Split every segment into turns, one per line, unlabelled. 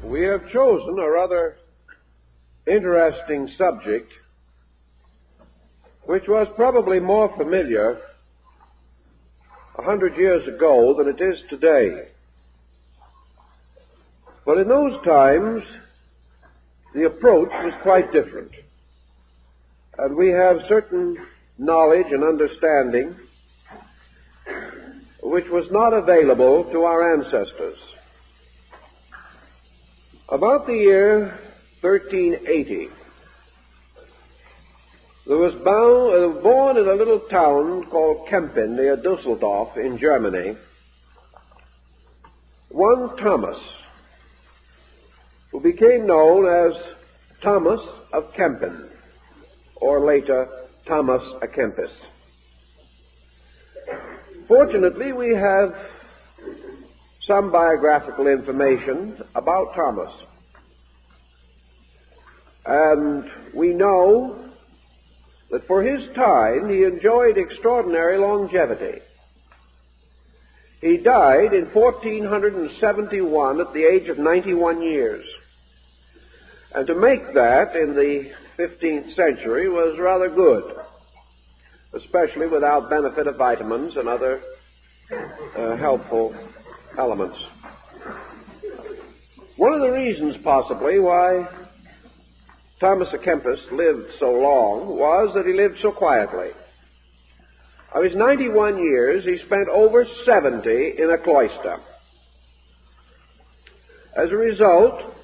We have chosen a rather interesting subject, which was probably more familiar 100 years ago than it is today. But in those times, the approach was quite different. And we have certain knowledge and understanding which was not available to our ancestors. About the year 1380, there was born in a little town called Kempis near Dusseldorf in Germany, one Thomas, who became known as Thomas of Kempis, or later Thomas à Kempis. Fortunately, we have some biographical information about Thomas. And we know that for his time he enjoyed extraordinary longevity. He died in 1471 at the age of 91 years. And to make that in the 15th century was rather good, especially without benefit of vitamins and other helpful elements. One of the reasons possibly why Thomas à Kempis lived so long was that he lived so quietly. Of his 91 years, he spent over 70 in a cloister. As a result,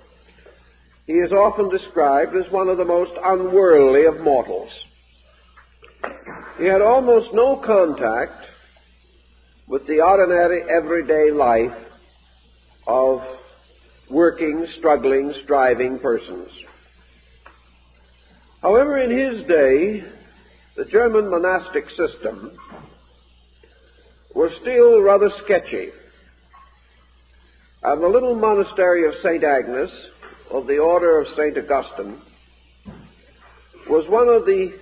he is often described as one of the most unworldly of mortals. He had almost no contact with the ordinary, everyday life of working, struggling, striving persons. However, in his day, the German monastic system was still rather sketchy. And the little monastery of St. Agnes, of the order of St. Augustine, was one of the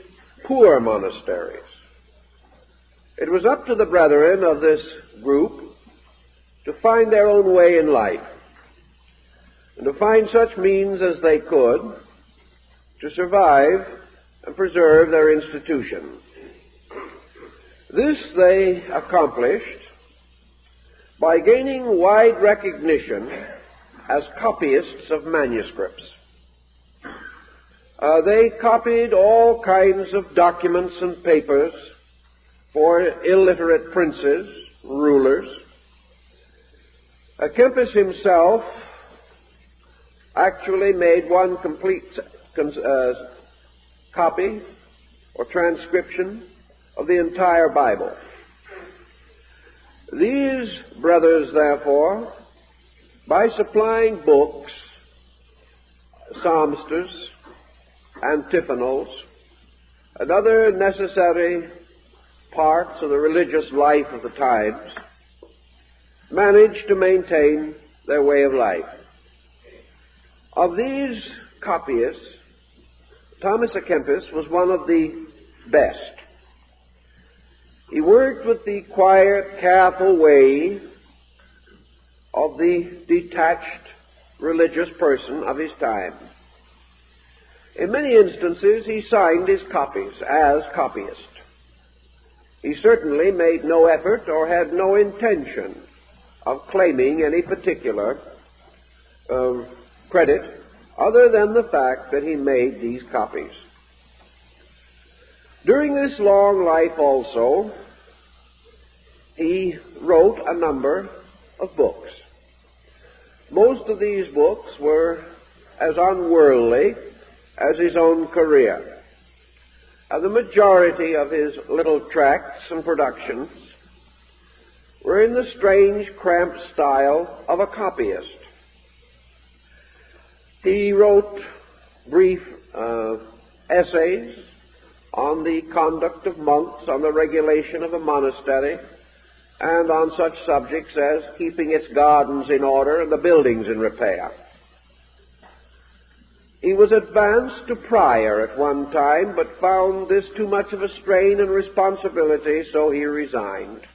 poor monasteries. It was up to the brethren of this group to find their own way in life and to find such means as they could to survive and preserve their institution. This they accomplished by gaining wide recognition as copyists of manuscripts. They copied all kinds of documents and papers for illiterate princes, rulers. Kempis himself actually made one complete copy or transcription of the entire Bible. These brothers, therefore, by supplying books, psalmisters, antiphonals, and other necessary parts of the religious life of the times, managed to maintain their way of life. Of these copyists, Thomas à Kempis was one of the best. He worked with the quiet, careful way of the detached religious person of his time. In many instances, he signed his copies as copyist. He certainly made no effort or had no intention of claiming any particular credit other than the fact that he made these copies. During this long life also, he wrote a number of books. Most of these books were as unworldly as his own career. And the majority of his little tracts and productions were in the strange, cramped style of a copyist. He wrote brief essays on the conduct of monks, on the regulation of a monastery, and on such subjects as keeping its gardens in order and the buildings in repair. He was advanced to prior at one time, but found this too much of a strain and responsibility, so he resigned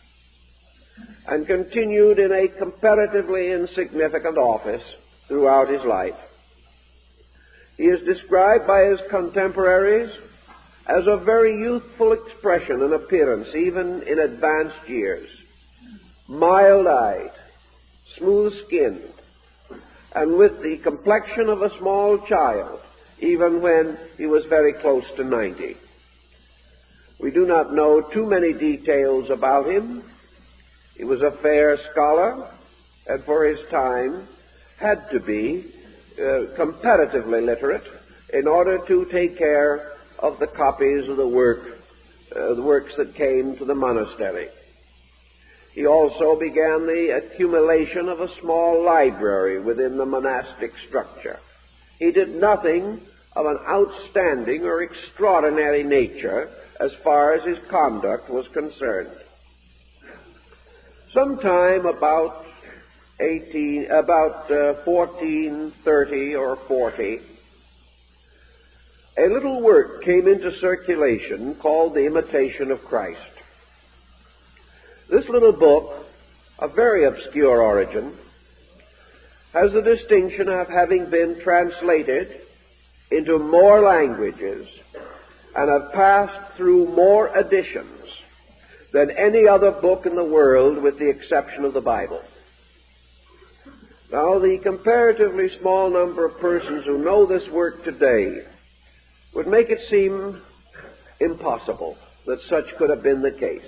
and continued in a comparatively insignificant office throughout his life. He is described by his contemporaries as of very youthful expression and appearance, even in advanced years, mild-eyed, smooth-skinned, and with the complexion of a small child, even when he was very close to 90. We do not know too many details about him. He was a fair scholar, and for his time had to be comparatively literate in order to take care of the copies of the works that came to the monastery. He also began the accumulation of a small library within the monastic structure. He did nothing of an outstanding or extraordinary nature as far as his conduct was concerned. Sometime about 1430 or 40, a little work came into circulation called the Imitation of Christ. This little book, of very obscure origin, has the distinction of having been translated into more languages and have passed through more editions than any other book in the world, with the exception of the Bible. Now, the comparatively small number of persons who know this work today would make it seem impossible that such could have been the case.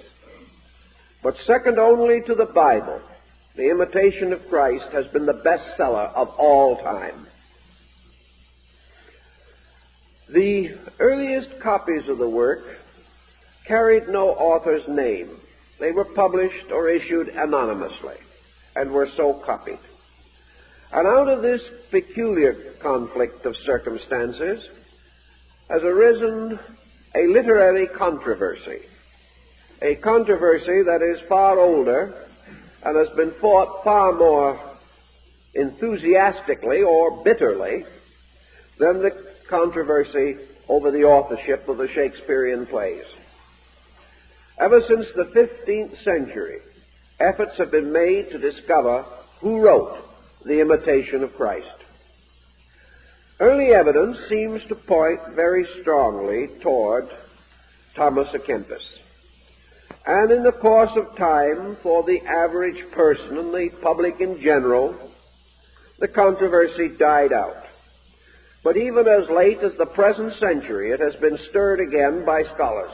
But second only to the Bible, the Imitation of Christ has been the bestseller of all time. The earliest copies of the work carried no author's name. They were published or issued anonymously and were so copied. And out of this peculiar conflict of circumstances has arisen a literary controversy, a controversy that is far older and has been fought far more enthusiastically or bitterly than the controversy over the authorship of the Shakespearean plays. Ever since the 15th century, efforts have been made to discover who wrote the Imitation of Christ. Early evidence seems to point very strongly toward Thomas à Kempis. And in the course of time, for the average person and the public in general, the controversy died out. But even as late as the present century, it has been stirred again by scholars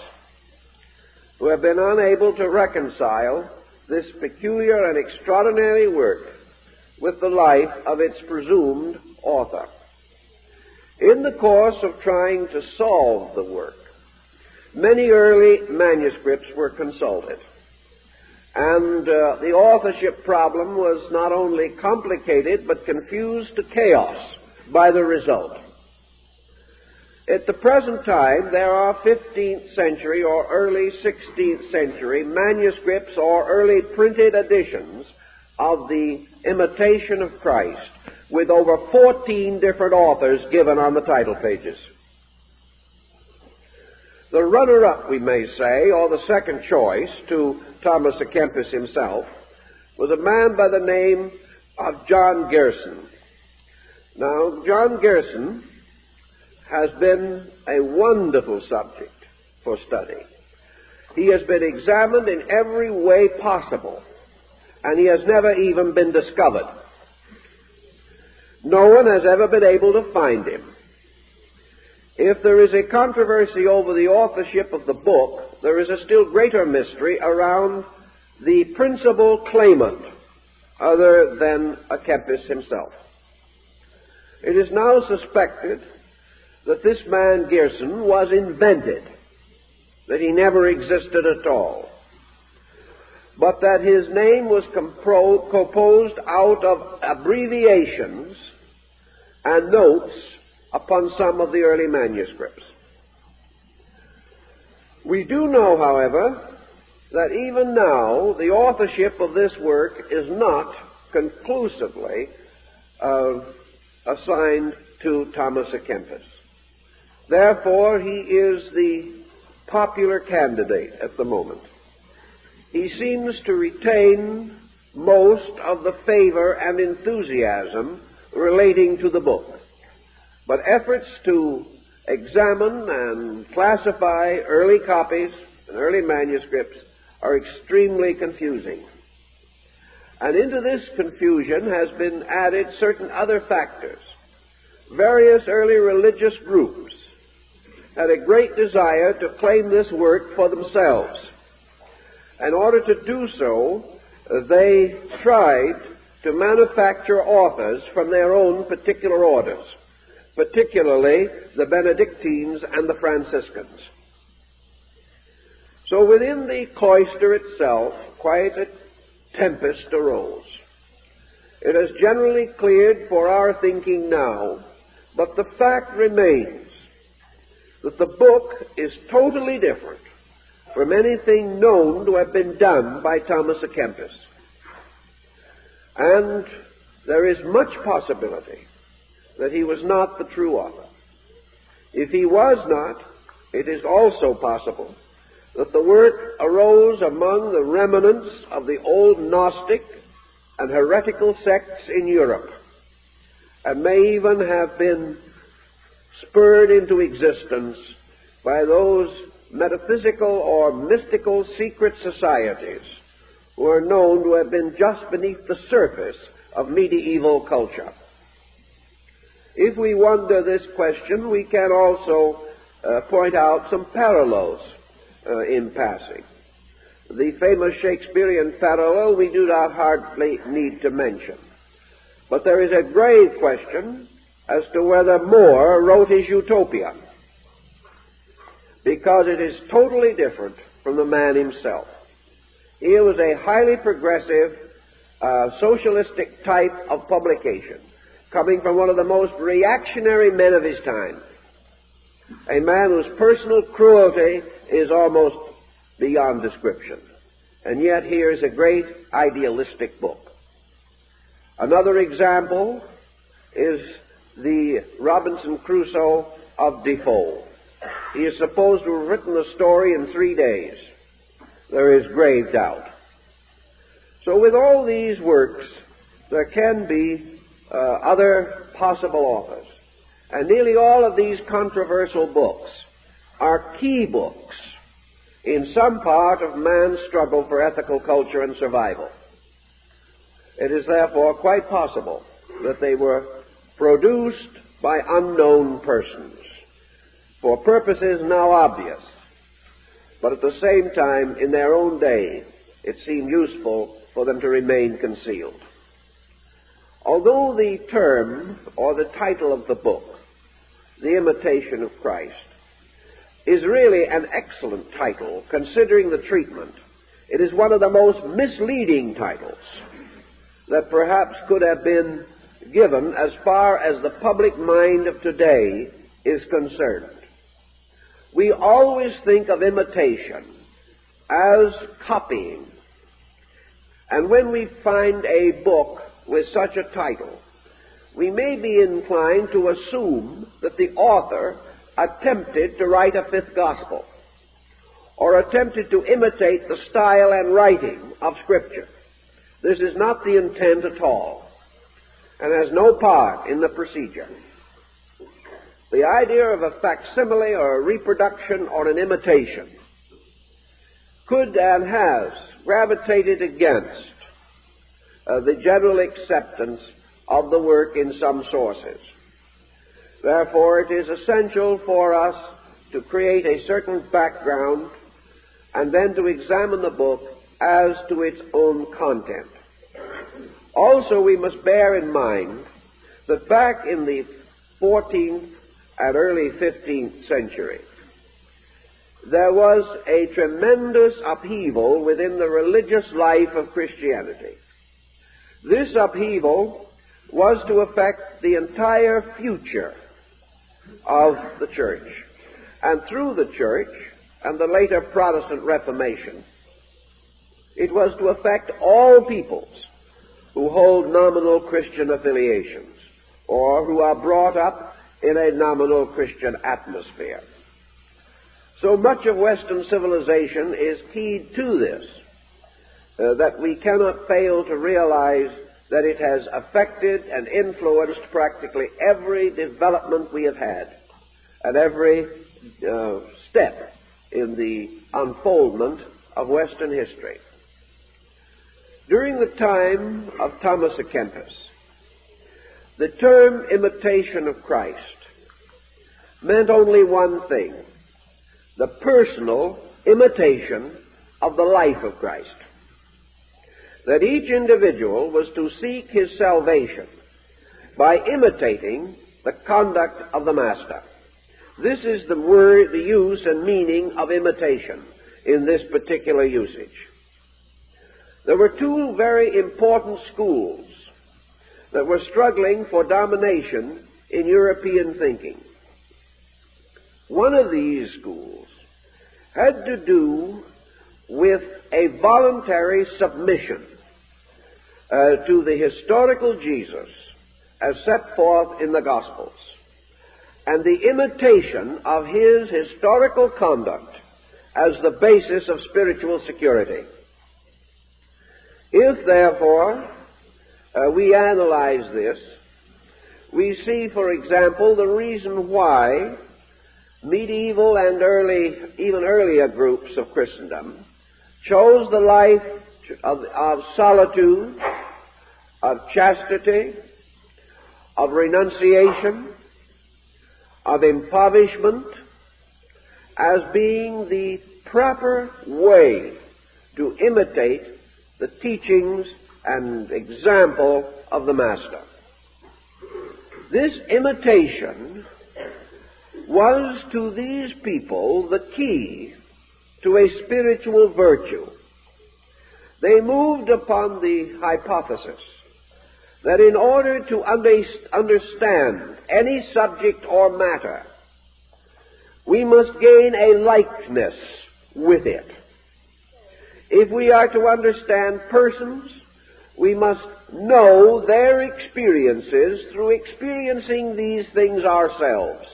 who have been unable to reconcile this peculiar and extraordinary work with the life of its presumed author. In the course of trying to solve the work, many early manuscripts were consulted, and the authorship problem was not only complicated but confused to chaos by the result. At the present time, there are 15th century or early 16th century manuscripts or early printed editions of the Imitation of Christ, with over 14 different authors given on the title pages. The runner-up, we may say, or the second choice to Thomas à Kempis himself, was a man by the name of John Gerson. Now, John Gerson has been a wonderful subject for study. He has been examined in every way possible, and he has never even been discovered. No one has ever been able to find him. If there is a controversy over the authorship of the book, there is a still greater mystery around the principal claimant, other than à Kempis himself. It is now suspected that this man Gerson was invented, that he never existed at all, but that his name was composed out of abbreviations and notes upon some of the early manuscripts. We do know, however, that even now the authorship of this work is not conclusively assigned to Thomas à Kempis. Therefore, he is the popular candidate at the moment. He seems to retain most of the favor and enthusiasm relating to the book, but efforts to examine and classify early copies and early manuscripts are extremely confusing. And into this confusion has been added certain other factors. Various early religious groups had a great desire to claim this work for themselves. In order to do so, they tried to manufacture authors from their own particular orders, particularly the Benedictines and the Franciscans. So within the cloister itself, quite a tempest arose. It has generally cleared for our thinking now, but the fact remains that the book is totally different from anything known to have been done by Thomas à Kempis. And there is much possibility that he was not the true author. If he was not, it is also possible that the work arose among the remnants of the old Gnostic and heretical sects in Europe, and may even have been spurred into existence by those metaphysical or mystical secret societies who are known to have been just beneath the surface of medieval culture. If we wonder this question, we can also point out some parallels in passing. The famous Shakespearean parallel we do not hardly need to mention. But there is a grave question as to whether More wrote his Utopia, because it is totally different from the man himself. He was a highly progressive, socialistic type of publication, coming from one of the most reactionary men of his time, a man whose personal cruelty is almost beyond description. And yet here is a great idealistic book. Another example is the Robinson Crusoe of Defoe. He is supposed to have written the story in 3 days. There is grave doubt. So with all these works, there can be other possible authors. And nearly all of these controversial books are key books in some part of man's struggle for ethical culture and survival. It is therefore quite possible that they were produced by unknown persons for purposes now obvious, but at the same time, in their own day, it seemed useful for them to remain concealed. Although the term or the title of the book, The Imitation of Christ, is really an excellent title considering the treatment, it is one of the most misleading titles that perhaps could have been given as far as the public mind of today is concerned. We always think of imitation as copying, and when we find a book with such a title, we may be inclined to assume that the author attempted to write a fifth gospel, or attempted to imitate the style and writing of Scripture. This is not the intent at all, and has no part in the procedure. The idea of a facsimile or a reproduction or an imitation could and has gravitated against the general acceptance of the work in some sources. Therefore, it is essential for us to create a certain background and then to examine the book as to its own content. Also, we must bear in mind that back in the 14th and early 15th century, there was a tremendous upheaval within the religious life of Christianity. This upheaval was to affect the entire future of the church. And through the church and the later Protestant Reformation, it was to affect all peoples who hold nominal Christian affiliations or who are brought up in a nominal Christian atmosphere. So much of Western civilization is keyed to this, that we cannot fail to realize that it has affected and influenced practically every development we have had and every step in the unfoldment of Western history. During the time of Thomas à Kempis, the term imitation of Christ meant only one thing: the personal imitation of the life of Christ. That each individual was to seek his salvation by imitating the conduct of the Master. This is the word, the use and meaning of imitation in this particular usage. There were two very important schools that were struggling for domination in European thinking. One of these schools had to do with a voluntary submission to the historical Jesus as set forth in the Gospels, and the imitation of his historical conduct as the basis of spiritual security. If, therefore, we analyze this, we see, for example, the reason why medieval and even earlier groups of Christendom chose the life of solitude, of chastity, of renunciation, of impoverishment, as being the proper way to imitate the teachings and example of the Master. This imitation was to these people the key to a spiritual virtue. They moved upon the hypothesis that in order to understand any subject or matter, we must gain a likeness with it. If we are to understand persons, we must know their experiences through experiencing these things ourselves.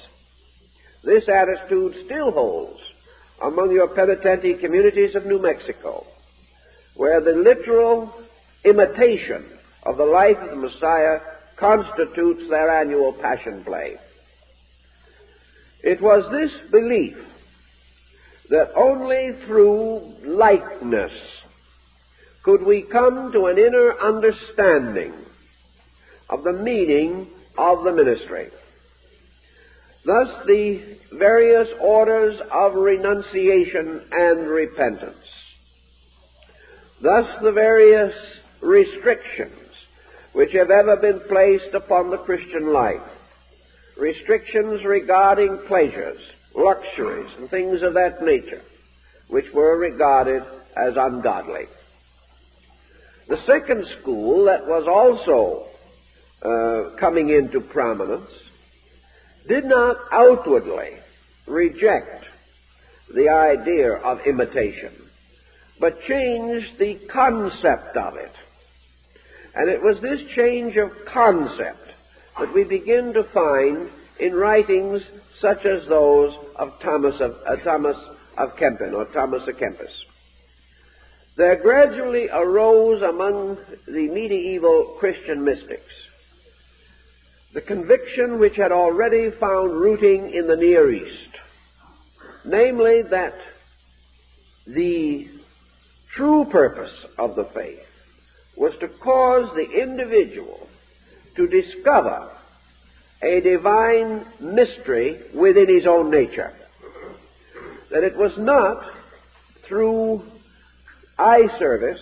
This attitude still holds among your penitentiary communities of New Mexico, where the literal imitation of the life of the Messiah constitutes their annual Passion Play. It was this belief that only through likeness could we come to an inner understanding of the meaning of the ministry. Thus, the various orders of renunciation and repentance. Thus, the various restrictions which have ever been placed upon the Christian life. Restrictions regarding pleasures, luxuries, and things of that nature, which were regarded as ungodly. The second school that was also coming into prominence did not outwardly reject the idea of imitation, but changed the concept of it. And it was this change of concept that we begin to find in writings such as those of Thomas of Kempis, or Thomas à Kempis. There gradually arose among the medieval Christian mystics the conviction which had already found rooting in the Near East, namely that the true purpose of the faith was to cause the individual to discover a divine mystery within his own nature. That it was not through eye service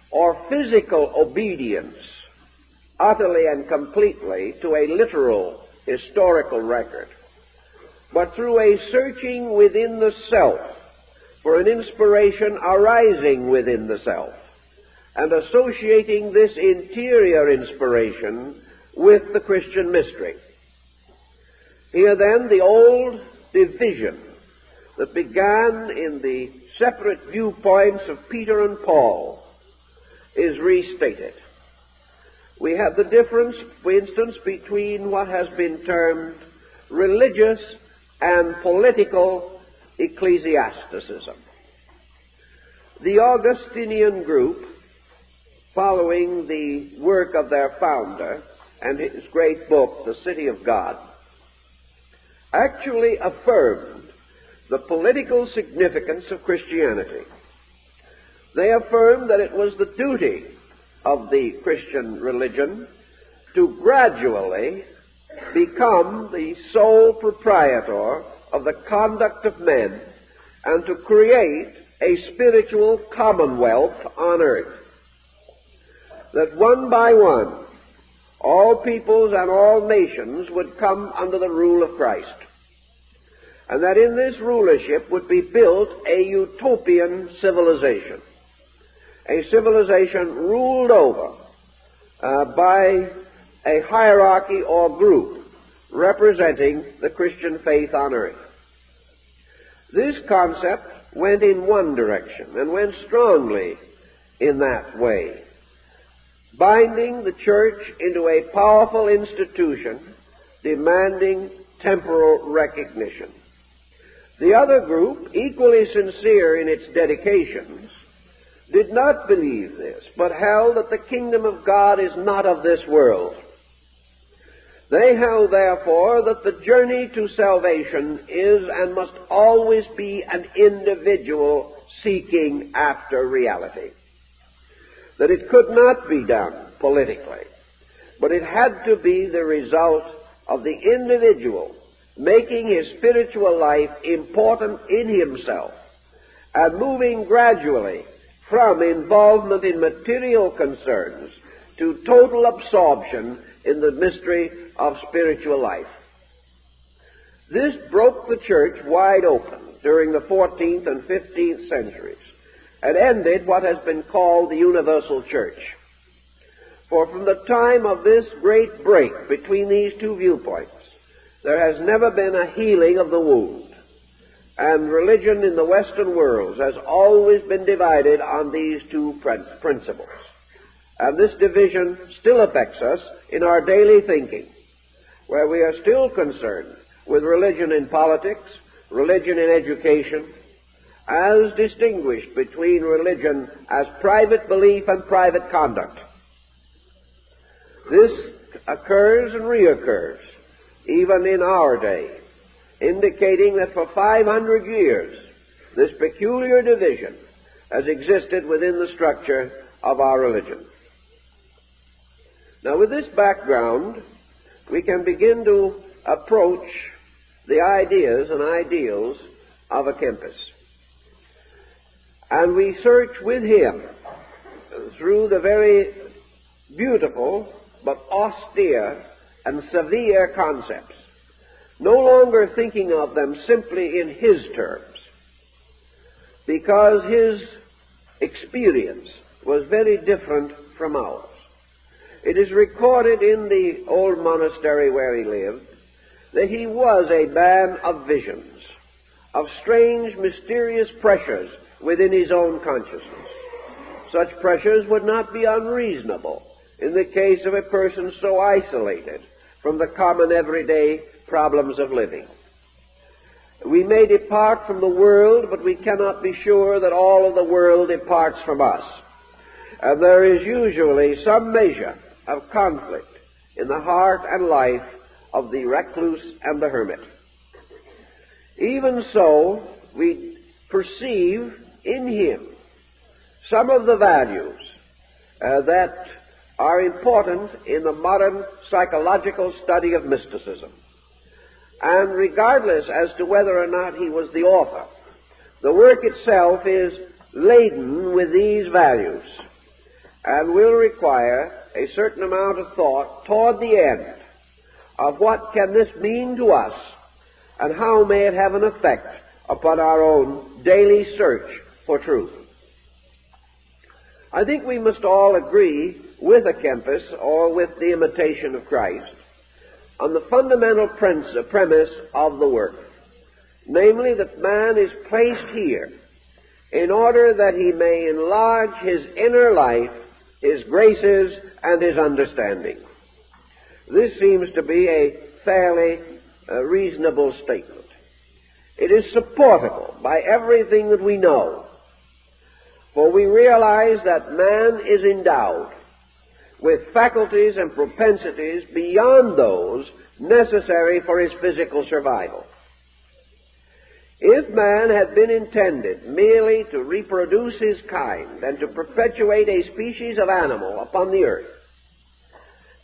or physical obedience utterly and completely to a literal historical record, but through a searching within the self for an inspiration arising within the self, and associating this interior inspiration with the Christian mystery. Here then the old division that began in the separate viewpoints of Peter and Paul is restated. We have the difference, for instance, between what has been termed religious and political ecclesiasticism. The Augustinian group following the work of their founder and his great book, The City of God, actually affirmed the political significance of Christianity. They affirmed that it was the duty of the Christian religion to gradually become the sole proprietor of the conduct of men and to create a spiritual commonwealth on earth. That one by one, all peoples and all nations would come under the rule of Christ. And that in this rulership would be built a utopian civilization. A civilization ruled over by a hierarchy or group representing the Christian faith on earth. This concept went in one direction and went strongly in that way, binding the church into a powerful institution demanding temporal recognition. The other group, equally sincere in its dedications, did not believe this, but held that the kingdom of God is not of this world. They held, therefore, that the journey to salvation is and must always be an individual seeking after reality. That it could not be done politically, but it had to be the result of the individual making his spiritual life important in himself and moving gradually from involvement in material concerns to total absorption in the mystery of spiritual life. This broke the church wide open during the 14th and 15th centuries and ended what has been called the universal church. For from the time of this great break between these two viewpoints, there has never been a healing of the wound. And religion in the Western world has always been divided on these two principles. And this division still affects us in our daily thinking, where we are still concerned with religion in politics, religion in education, as distinguished between religion as private belief and private conduct. This occurs and reoccurs even in our day, indicating that for 500 years this peculiar division has existed within the structure of our religion. Now, with this background, we can begin to approach the ideas and ideals of a Kempis. And we search with him through the very beautiful but austere and severe concepts, no longer thinking of them simply in his terms, because his experience was very different from ours. It is recorded in the old monastery where he lived that he was a man of visions, of strange, mysterious pressures within his own consciousness. Such pressures would not be unreasonable in the case of a person so isolated from the common everyday problems of living. We may depart from the world, but we cannot be sure that all of the world departs from us. And there is usually some measure of conflict in the heart and life of the recluse and the hermit. Even so, we perceive in him some of the values that are important in the modern psychological study of mysticism. And regardless as to whether or not he was the author, the work itself is laden with these values and will require a certain amount of thought toward the end of what can this mean to us and how may it have an effect upon our own daily search for truth. I think we must all agree with a Kempis or with the Imitation of Christ on the fundamental premise of the work, namely that man is placed here in order that he may enlarge his inner life, his graces, and his understanding. This seems to be a fairly reasonable statement. It is supportable by everything that we know. For we realize that man is endowed with faculties and propensities beyond those necessary for his physical survival. If man had been intended merely to reproduce his kind and to perpetuate a species of animal upon the earth,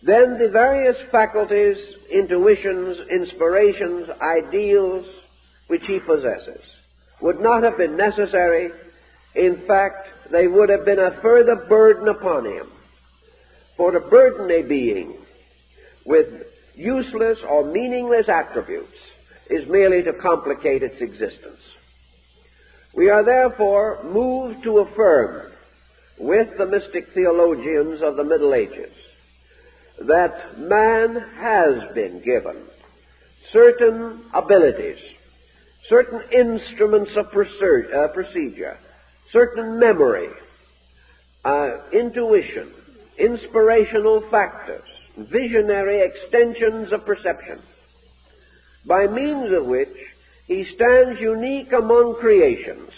then the various faculties, intuitions, inspirations, ideals which he possesses would not have been necessary. In fact, they would have been a further burden upon him. For to burden a being with useless or meaningless attributes is merely to complicate its existence. We are therefore moved to affirm with the mystic theologians of the Middle Ages that man has been given certain abilities, certain instruments of procedure, certain memory, intuition, inspirational factors, visionary extensions of perception, by means of which he stands unique among creations,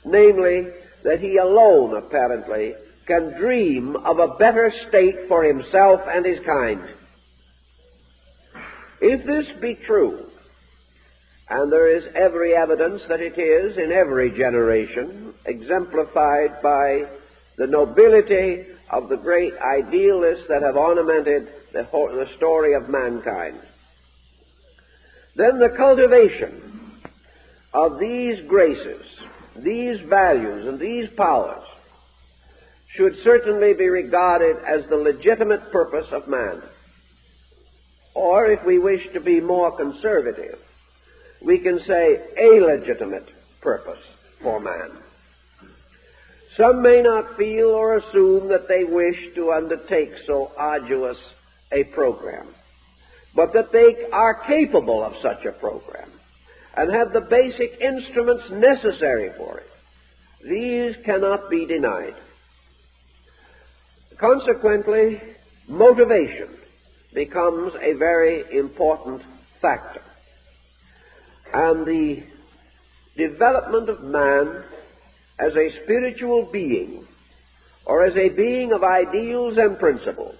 namely, that he alone, apparently, can dream of a better state for himself and his kind. If this be true, and there is every evidence that it is in every generation, exemplified by the nobility of the great idealists that have ornamented the story of mankind, then the cultivation of these graces, these values, and these powers should certainly be regarded as the legitimate purpose of man. Or, if we wish to be more conservative, we can say a legitimate purpose for man. Some may not feel or assume that they wish to undertake so arduous a program, but that they are capable of such a program and have the basic instruments necessary for it. These cannot be denied. Consequently, motivation becomes a very important factor. And the development of man as a spiritual being, or as a being of ideals and principles,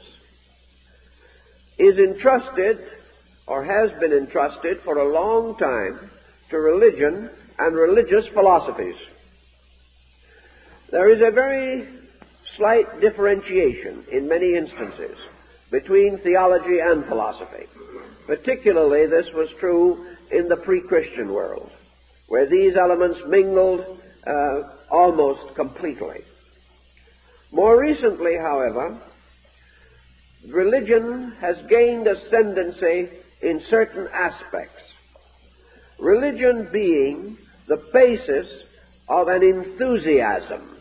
is entrusted, or has been entrusted for a long time, to religion and religious philosophies. There is a very slight differentiation in many instances between theology and philosophy. Particularly this was true in the pre-Christian world, where these elements mingled almost completely. More recently, however, religion has gained ascendancy in certain aspects. Religion being the basis of an enthusiasm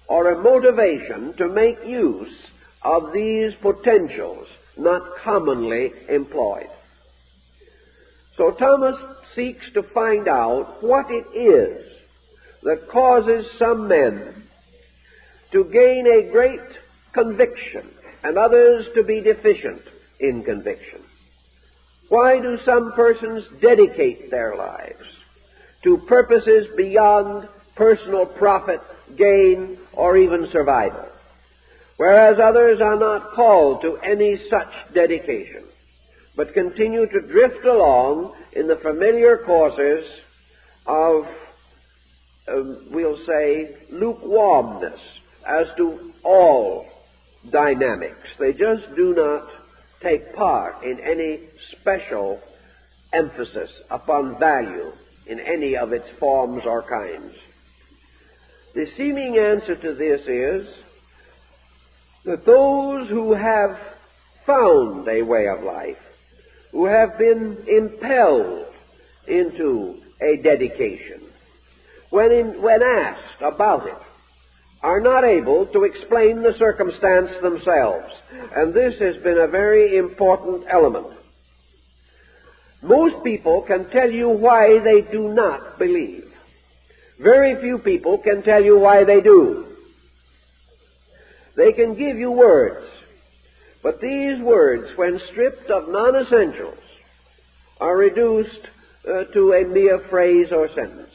or a motivation to make use of these potentials not commonly employed. So Thomas seeks to find out what it is that causes some men to gain a great conviction and others to be deficient in conviction. Why do some persons dedicate their lives to purposes beyond personal profit, gain, or even survival, whereas others are not called to any such dedication, but continue to drift along in the familiar courses of, we'll say, lukewarmness as to all dynamics? They just do not take part in any special emphasis upon value in any of its forms or kinds. The seeming answer to this is that those who have found a way of life, who have been impelled into a dedication, when asked about it, are not able to explain the circumstance themselves. And this has been a very important element. Most people can tell you why they do not believe. Very few people can tell you why they do. They can give you words, but these words, when stripped of non-essentials, are reduced to a mere phrase or sentence.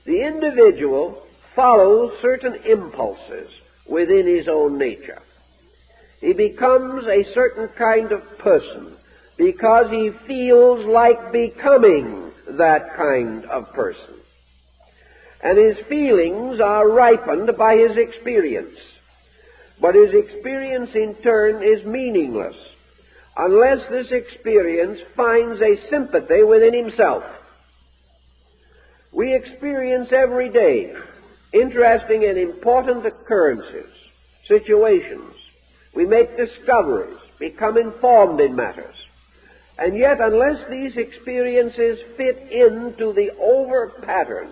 The individual follows certain impulses within his own nature. He becomes a certain kind of person because he feels like becoming that kind of person. And his feelings are ripened by his experience. But his experience in turn is meaningless unless this experience finds a sympathy within himself. We experience every day interesting and important occurrences, situations. We make discoveries, become informed in matters. And yet, unless these experiences fit into the over pattern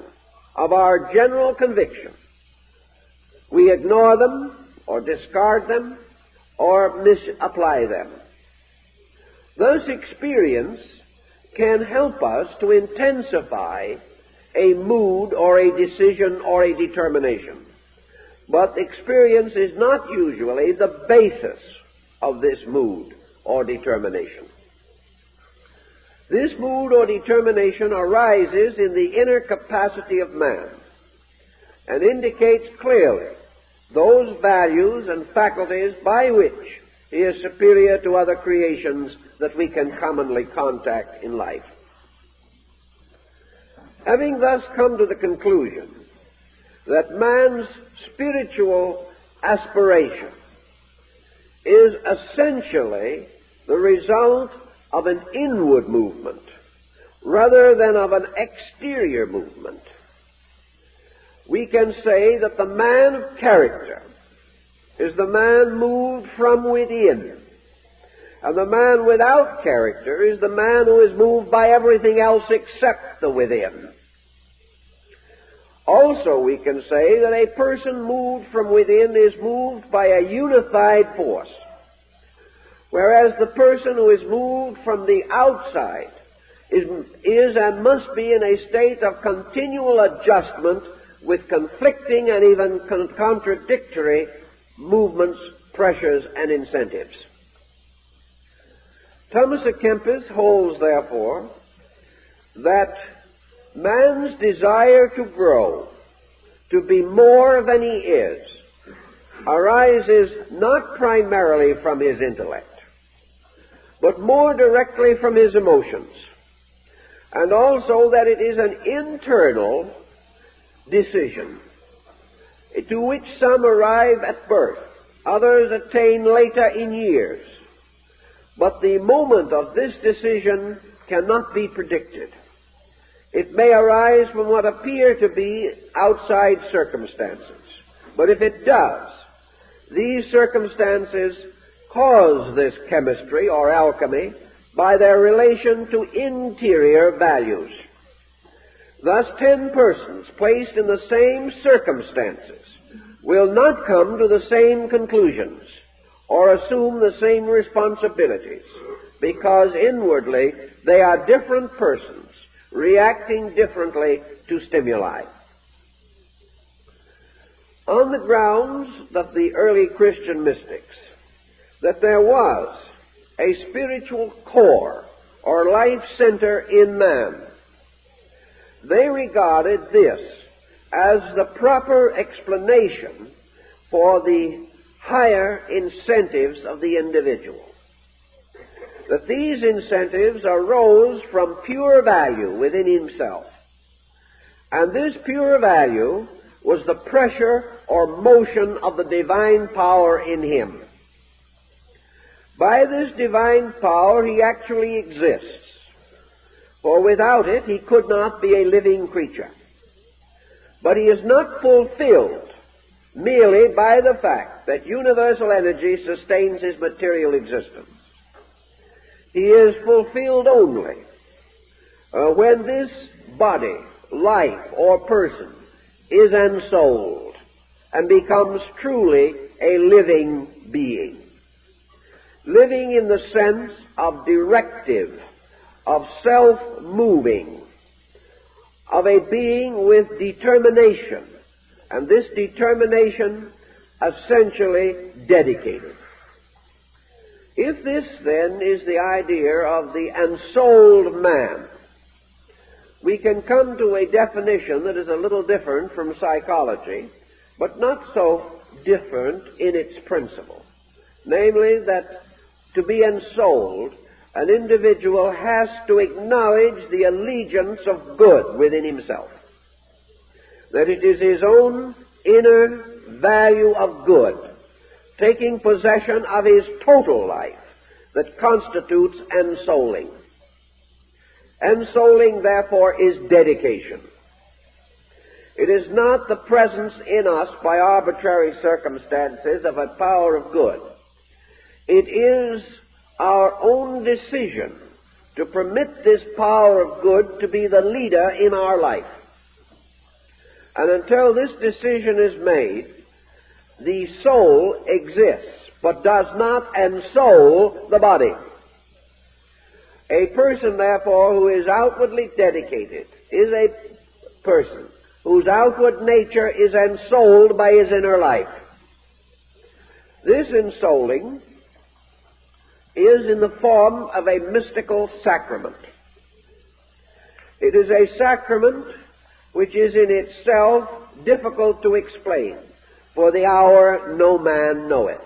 of our general conviction, we ignore them, or discard them, or misapply them. Thus, experience can help us to intensify a mood or a decision or a determination. But experience is not usually the basis of this mood or determination. This mood or determination arises in the inner capacity of man and indicates clearly those values and faculties by which he is superior to other creations that we can commonly contact in life. Having thus come to the conclusion that man's spiritual aspiration is essentially the result of an inward movement rather than of an exterior movement, we can say that the man of character is the man moved from within, and the man without character is the man who is moved by everything else except the within. Also, we can say that a person moved from within is moved by a unified force, whereas the person who is moved from the outside is and must be in a state of continual adjustment with conflicting and even contradictory movements, pressures, and incentives. Thomas à Kempis holds, therefore, that man's desire to grow, to be more than he is, arises not primarily from his intellect, but more directly from his emotions, and also that it is an internal decision to which some arrive at birth, others attain later in years. But the moment of this decision cannot be predicted. It may arise from what appear to be outside circumstances. But if it does, these circumstances cause this chemistry or alchemy by their relation to interior values. Thus, 10 persons placed in the same circumstances will not come to the same conclusions or assume the same responsibilities, because inwardly they are different persons reacting differently to stimuli. On the grounds that the early Christian mystics, that there was a spiritual core or life center in man, they regarded this as the proper explanation for the higher incentives of the individual. That these incentives arose from pure value within himself. And this pure value was the pressure or motion of the divine power in him. By this divine power he actually exists, for without it he could not be a living creature. But he is not fulfilled merely by the fact that universal energy sustains his material existence. He is fulfilled only when this body, life, or person is ensouled and becomes truly a living being. Living in the sense of directive, of self-moving, of a being with determination, and this determination essentially dedicated. If this, then, is the idea of the ensouled man, we can come to a definition that is a little different from psychology, but not so different in its principle. Namely, that to be ensouled, an individual has to acknowledge the allegiance of good within himself. That it is his own inner value of good, taking possession of his total life, that constitutes ensouling. Ensouling, therefore, is dedication. It is not the presence in us by arbitrary circumstances of a power of good. It is our own decision to permit this power of good to be the leader in our life. And until this decision is made, the soul exists, but does not ensoul the body. A person, therefore, who is outwardly dedicated is a person whose outward nature is ensouled by his inner life. This ensouling is in the form of a mystical sacrament. It is a sacrament which is in itself difficult to explain, for the hour no man knoweth.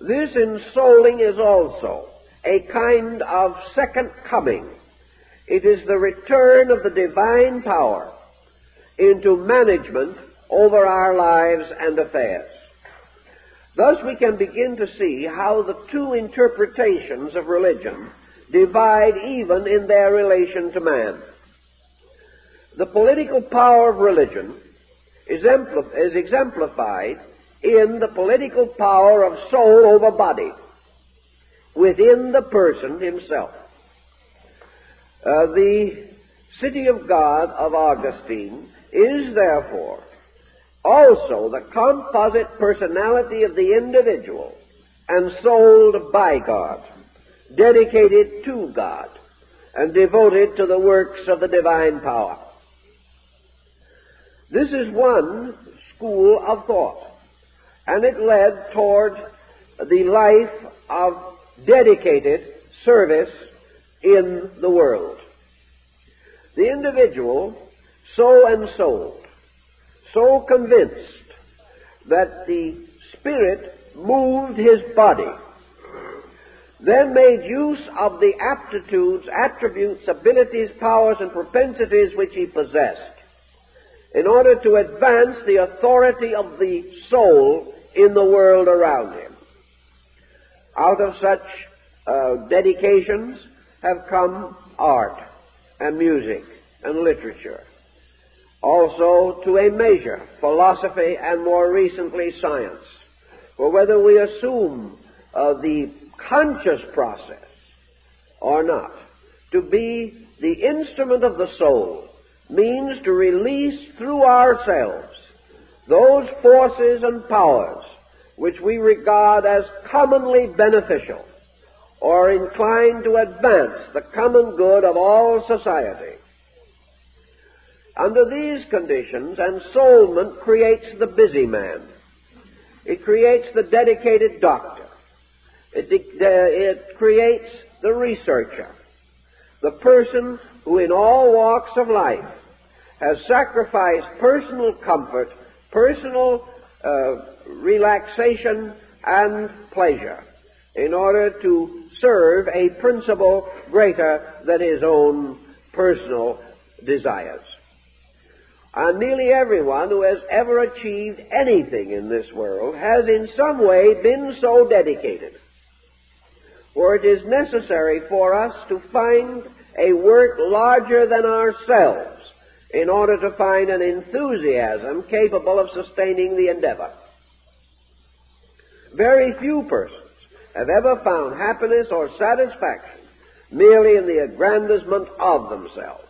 This ensouling is also a kind of second coming. It is the return of the divine power into management over our lives and affairs. Thus we can begin to see how the two interpretations of religion divide even in their relation to man. The political power of religion is exemplified in the political power of soul over body within the person himself. The city of God of Augustine is therefore also the composite personality of the individual, ensouled by God, dedicated to God, and devoted to the works of the divine power. This is one school of thought, and it led toward the life of dedicated service in the world. The individual, so ensouled, so convinced that the Spirit moved his body, then made use of the aptitudes, attributes, abilities, powers, and propensities which he possessed in order to advance the authority of the soul in the world around him. Out of such dedications have come art and music and literature. Also, to a measure, philosophy and more recently science. For whether we assume the conscious process or not, to be the instrument of the soul means to release through ourselves those forces and powers which we regard as commonly beneficial or inclined to advance the common good of all society. Under these conditions, ensoulement creates the busy man. It creates the dedicated doctor. It creates the researcher, the person who in all walks of life has sacrificed personal comfort, personal relaxation and pleasure in order to serve a principle greater than his own personal desires. And nearly everyone who has ever achieved anything in this world has in some way been so dedicated. For it is necessary for us to find a work larger than ourselves in order to find an enthusiasm capable of sustaining the endeavor. Very few persons have ever found happiness or satisfaction merely in the aggrandizement of themselves.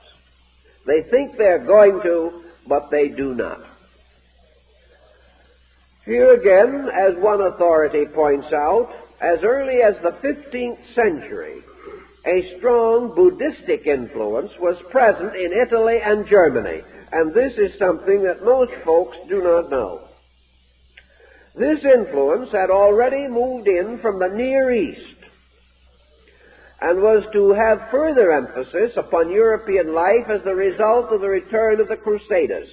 They think they're going to, but they do not. Here again, as one authority points out, as early as the 15th century, a strong Buddhistic influence was present in Italy and Germany, and this is something that most folks do not know. This influence had already moved in from the Near East, and was to have further emphasis upon European life as the result of the return of the Crusaders.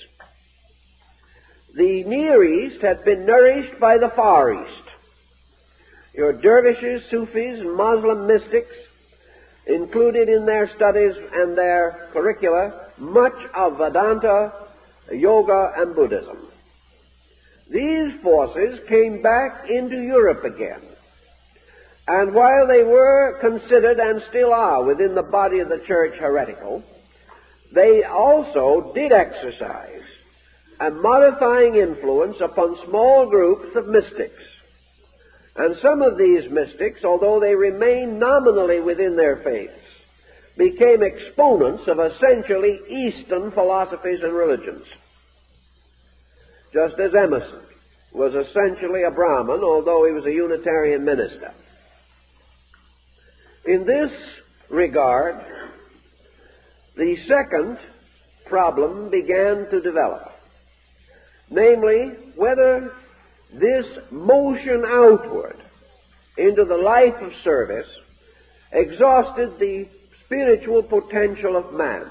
The Near East had been nourished by the Far East. Your dervishes, Sufis, and Muslim mystics included in their studies and their curricula much of Vedanta, Yoga, and Buddhism. These forces came back into Europe again. And while they were considered, and still are, within the body of the church heretical, they also did exercise a modifying influence upon small groups of mystics. And some of these mystics, although they remained nominally within their faiths, became exponents of essentially Eastern philosophies and religions. Just as Emerson was essentially a Brahmin, although he was a Unitarian minister. In this regard, the second problem began to develop, namely, whether this motion outward into the life of service exhausted the spiritual potential of man.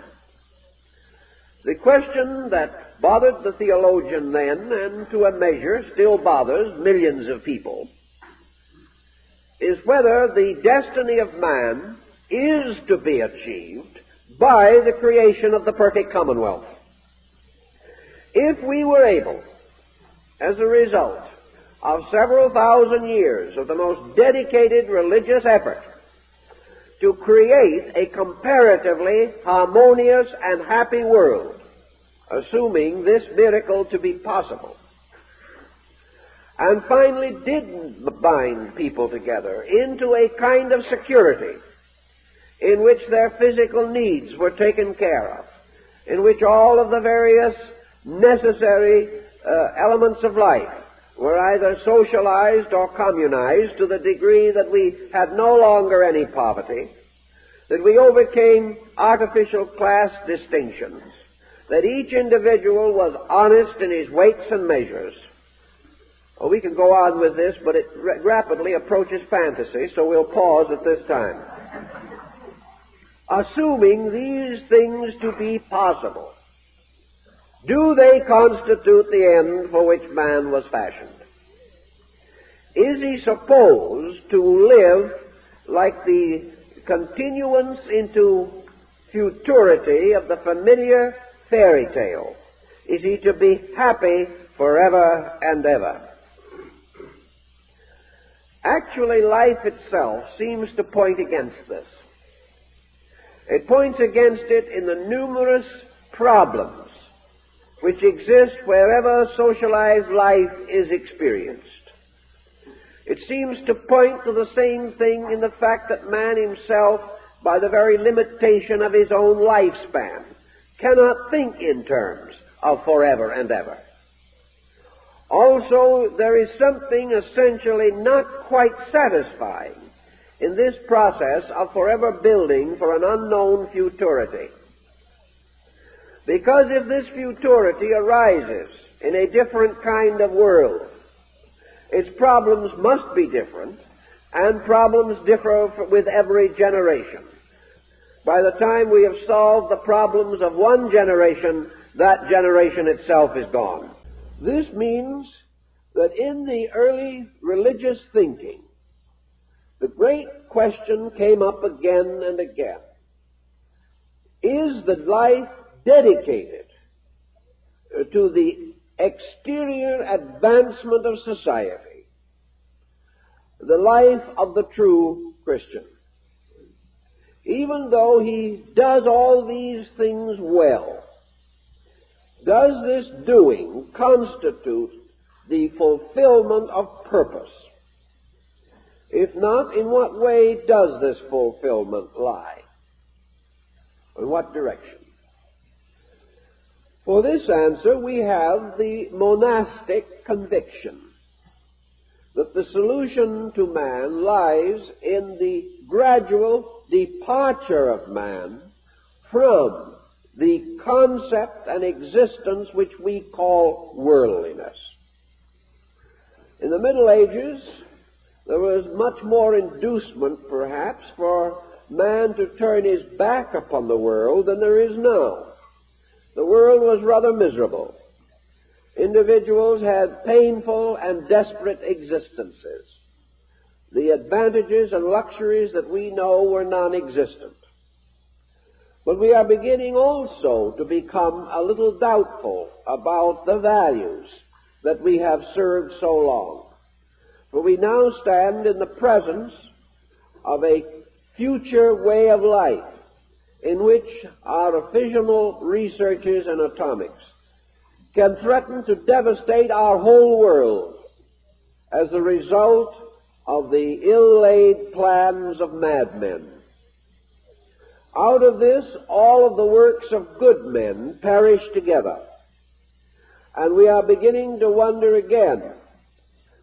The question that bothered the theologian then, and to a measure still bothers millions of people, is whether the destiny of man is to be achieved by the creation of the perfect commonwealth. If we were able, as a result of several thousand years of the most dedicated religious effort, to create a comparatively harmonious and happy world, assuming this miracle to be possible, and finally did bind people together into a kind of security in which their physical needs were taken care of, in which all of the various necessary elements of life were either socialized or communized to the degree that we had no longer any poverty, that we overcame artificial class distinctions, that each individual was honest in his weights and measures. Oh, we can go on with this, but it rapidly approaches fantasy, so we'll pause at this time. Assuming these things to be possible, do they constitute the end for which man was fashioned? Is he supposed to live like the continuance into futurity of the familiar fairy tale? Is he to be happy forever and ever? Actually, life itself seems to point against this. It points against it in the numerous problems which exist wherever socialized life is experienced. It seems to point to the same thing in the fact that man himself, by the very limitation of his own lifespan, cannot think in terms of forever and ever. Also, there is something essentially not quite satisfying in this process of forever building for an unknown futurity. Because if this futurity arises in a different kind of world, its problems must be different, and problems differ with every generation. By the time we have solved the problems of one generation, that generation itself is gone. This means that in the early religious thinking, the great question came up again and again. Is the life dedicated to the exterior advancement of society, the life of the true Christian? Even though he does all these things well, does this doing constitute the fulfillment of purpose? If not, in what way does this fulfillment lie? In what direction? For this answer, we have the monastic conviction that the solution to man lies in the gradual departure of man from the concept and existence which we call worldliness. In the Middle Ages, there was much more inducement, perhaps, for man to turn his back upon the world than there is now. The world was rather miserable. Individuals had painful and desperate existences. The advantages and luxuries that we know were non-existent. But we are beginning also to become a little doubtful about the values that we have served so long. For we now stand in the presence of a future way of life in which artificial researches and atomics can threaten to devastate our whole world as a result of the ill-laid plans of madmen. Out of this, all of the works of good men perish together. And we are beginning to wonder again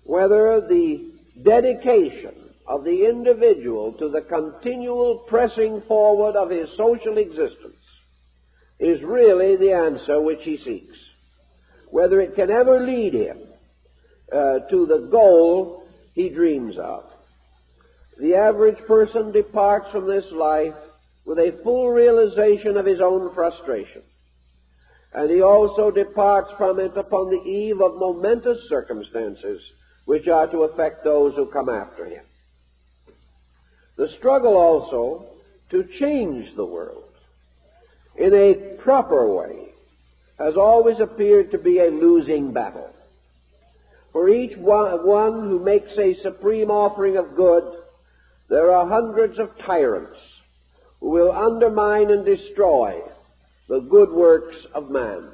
whether the dedication of the individual to the continual pressing forward of his social existence is really the answer which he seeks. Whether it can ever lead him to the goal he dreams of. The average person departs from this life with a full realization of his own frustration. And he also departs from it upon the eve of momentous circumstances which are to affect those who come after him. The struggle also to change the world in a proper way has always appeared to be a losing battle. For each one who makes a supreme offering of good, there are hundreds of tyrants who will undermine and destroy the good works of man.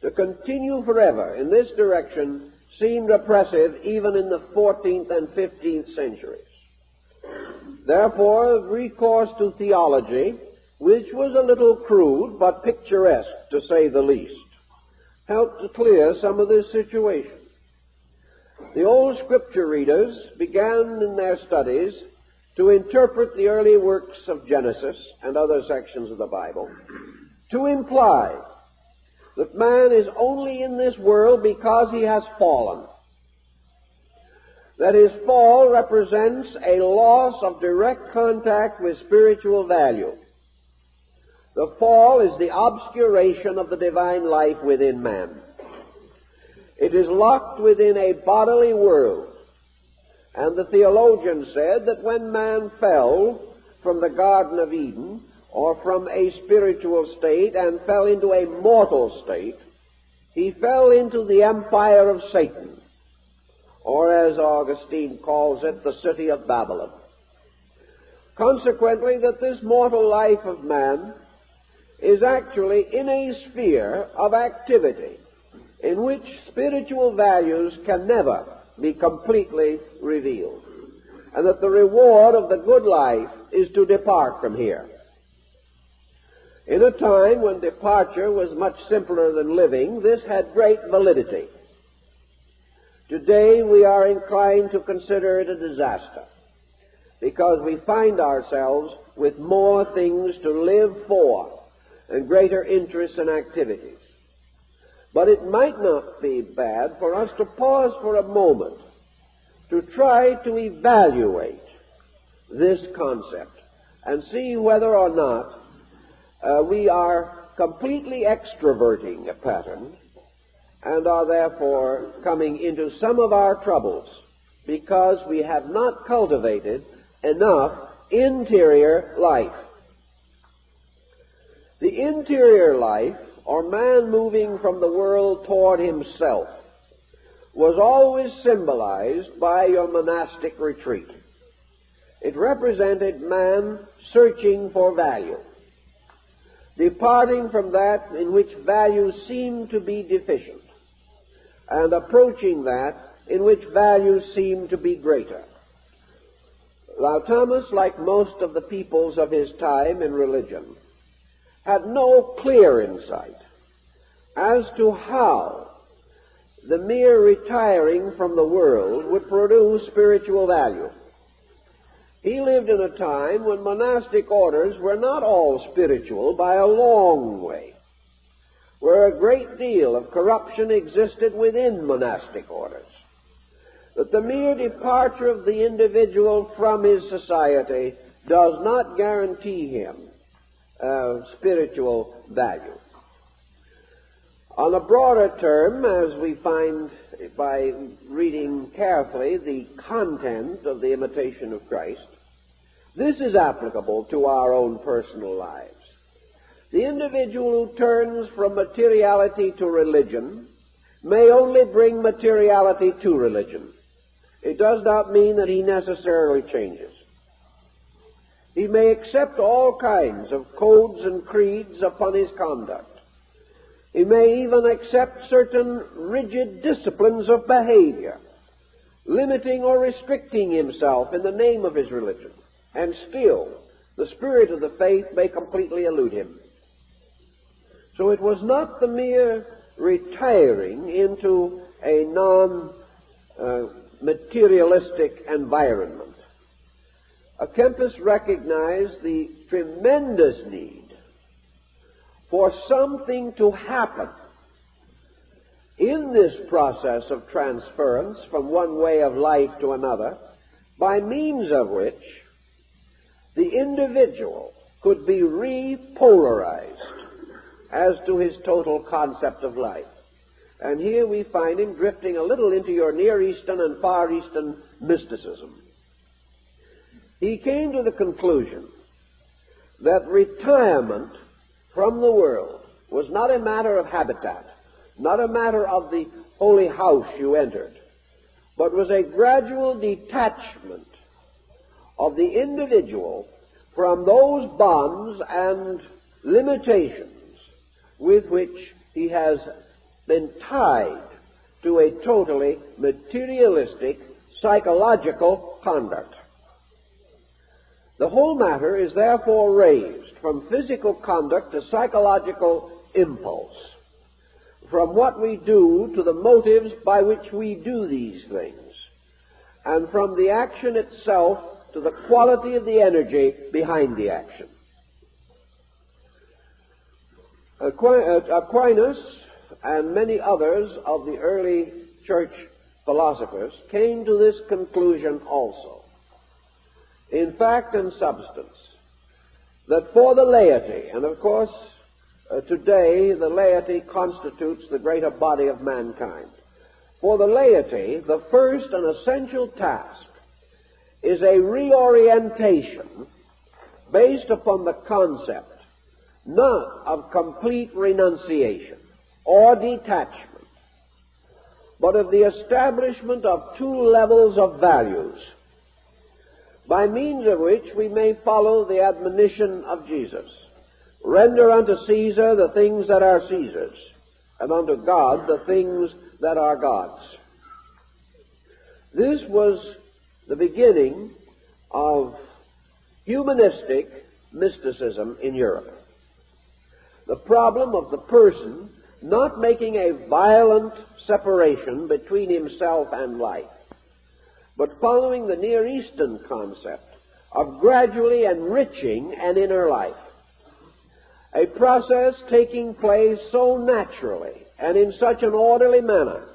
To continue forever in this direction seemed oppressive even in the 14th and 15th centuries. Therefore, recourse to theology, which was a little crude but picturesque, to say the least, helped to clear some of this situation. The old scripture readers began in their studies to interpret the early works of Genesis and other sections of the Bible to imply that man is only in this world because he has fallen. That his fall represents a loss of direct contact with spiritual value. The fall is the obscuration of the divine life within man. It is locked within a bodily world. And the theologian said that when man fell from the Garden of Eden, or from a spiritual state, and fell into a mortal state, he fell into the empire of Satan, or as Augustine calls it, the city of Babylon. Consequently, that this mortal life of man is actually in a sphere of activity in which spiritual values can never be completely revealed, and that the reward of the good life is to depart from here. In a time when departure was much simpler than living, this had great validity. Today we are inclined to consider it a disaster, because we find ourselves with more things to live for and greater interests and activities. But it might not be bad for us to pause for a moment to try to evaluate this concept and see whether or not we are completely extroverting a pattern and are therefore coming into some of our troubles because we have not cultivated enough interior life. The interior life, or man moving from the world toward himself, was always symbolized by your monastic retreat. It represented man searching for value, departing from that in which values seemed to be deficient, and approaching that in which values seemed to be greater. Now, Thomas, like most of the peoples of his time in religion, had no clear insight as to how the mere retiring from the world would produce spiritual value. He lived in a time when monastic orders were not all spiritual by a long way, where a great deal of corruption existed within monastic orders, that the mere departure of the individual from his society does not guarantee him spiritual value. On a broader term, as we find by reading carefully the content of the Imitation of Christ, this is applicable to our own personal lives. The individual who turns from materiality to religion may only bring materiality to religion. It does not mean that he necessarily changes. He may accept all kinds of codes and creeds upon his conduct. He may even accept certain rigid disciplines of behavior, limiting or restricting himself in the name of his religion, and still the spirit of the faith may completely elude him. So it was not the mere retiring into a non-materialistic environment. Kempis recognized the tremendous need for something to happen in this process of transference from one way of life to another, by means of which the individual could be repolarized as to his total concept of life. And here we find him drifting a little into your Near Eastern and Far Eastern mysticism. He came to the conclusion that retirement from the world was not a matter of habitat, not a matter of the holy house you entered, but was a gradual detachment of the individual from those bonds and limitations with which he has been tied to a totally materialistic psychological conduct. The whole matter is therefore raised from physical conduct to psychological impulse, from what we do to the motives by which we do these things, and from the action itself to the quality of the energy behind the action. Aquinas and many others of the early church philosophers came to this conclusion also. In fact and substance, that for the laity, and of course today the laity constitutes the greater body of mankind, for the laity the first and essential task is a reorientation based upon the concept not of complete renunciation or detachment, but of the establishment of two levels of values, by means of which we may follow the admonition of Jesus. Render unto Caesar the things that are Caesar's, and unto God the things that are God's. This was the beginning of humanistic mysticism in Europe. The problem of the person not making a violent separation between himself and life, but following the Near Eastern concept of gradually enriching an inner life, a process taking place so naturally and in such an orderly manner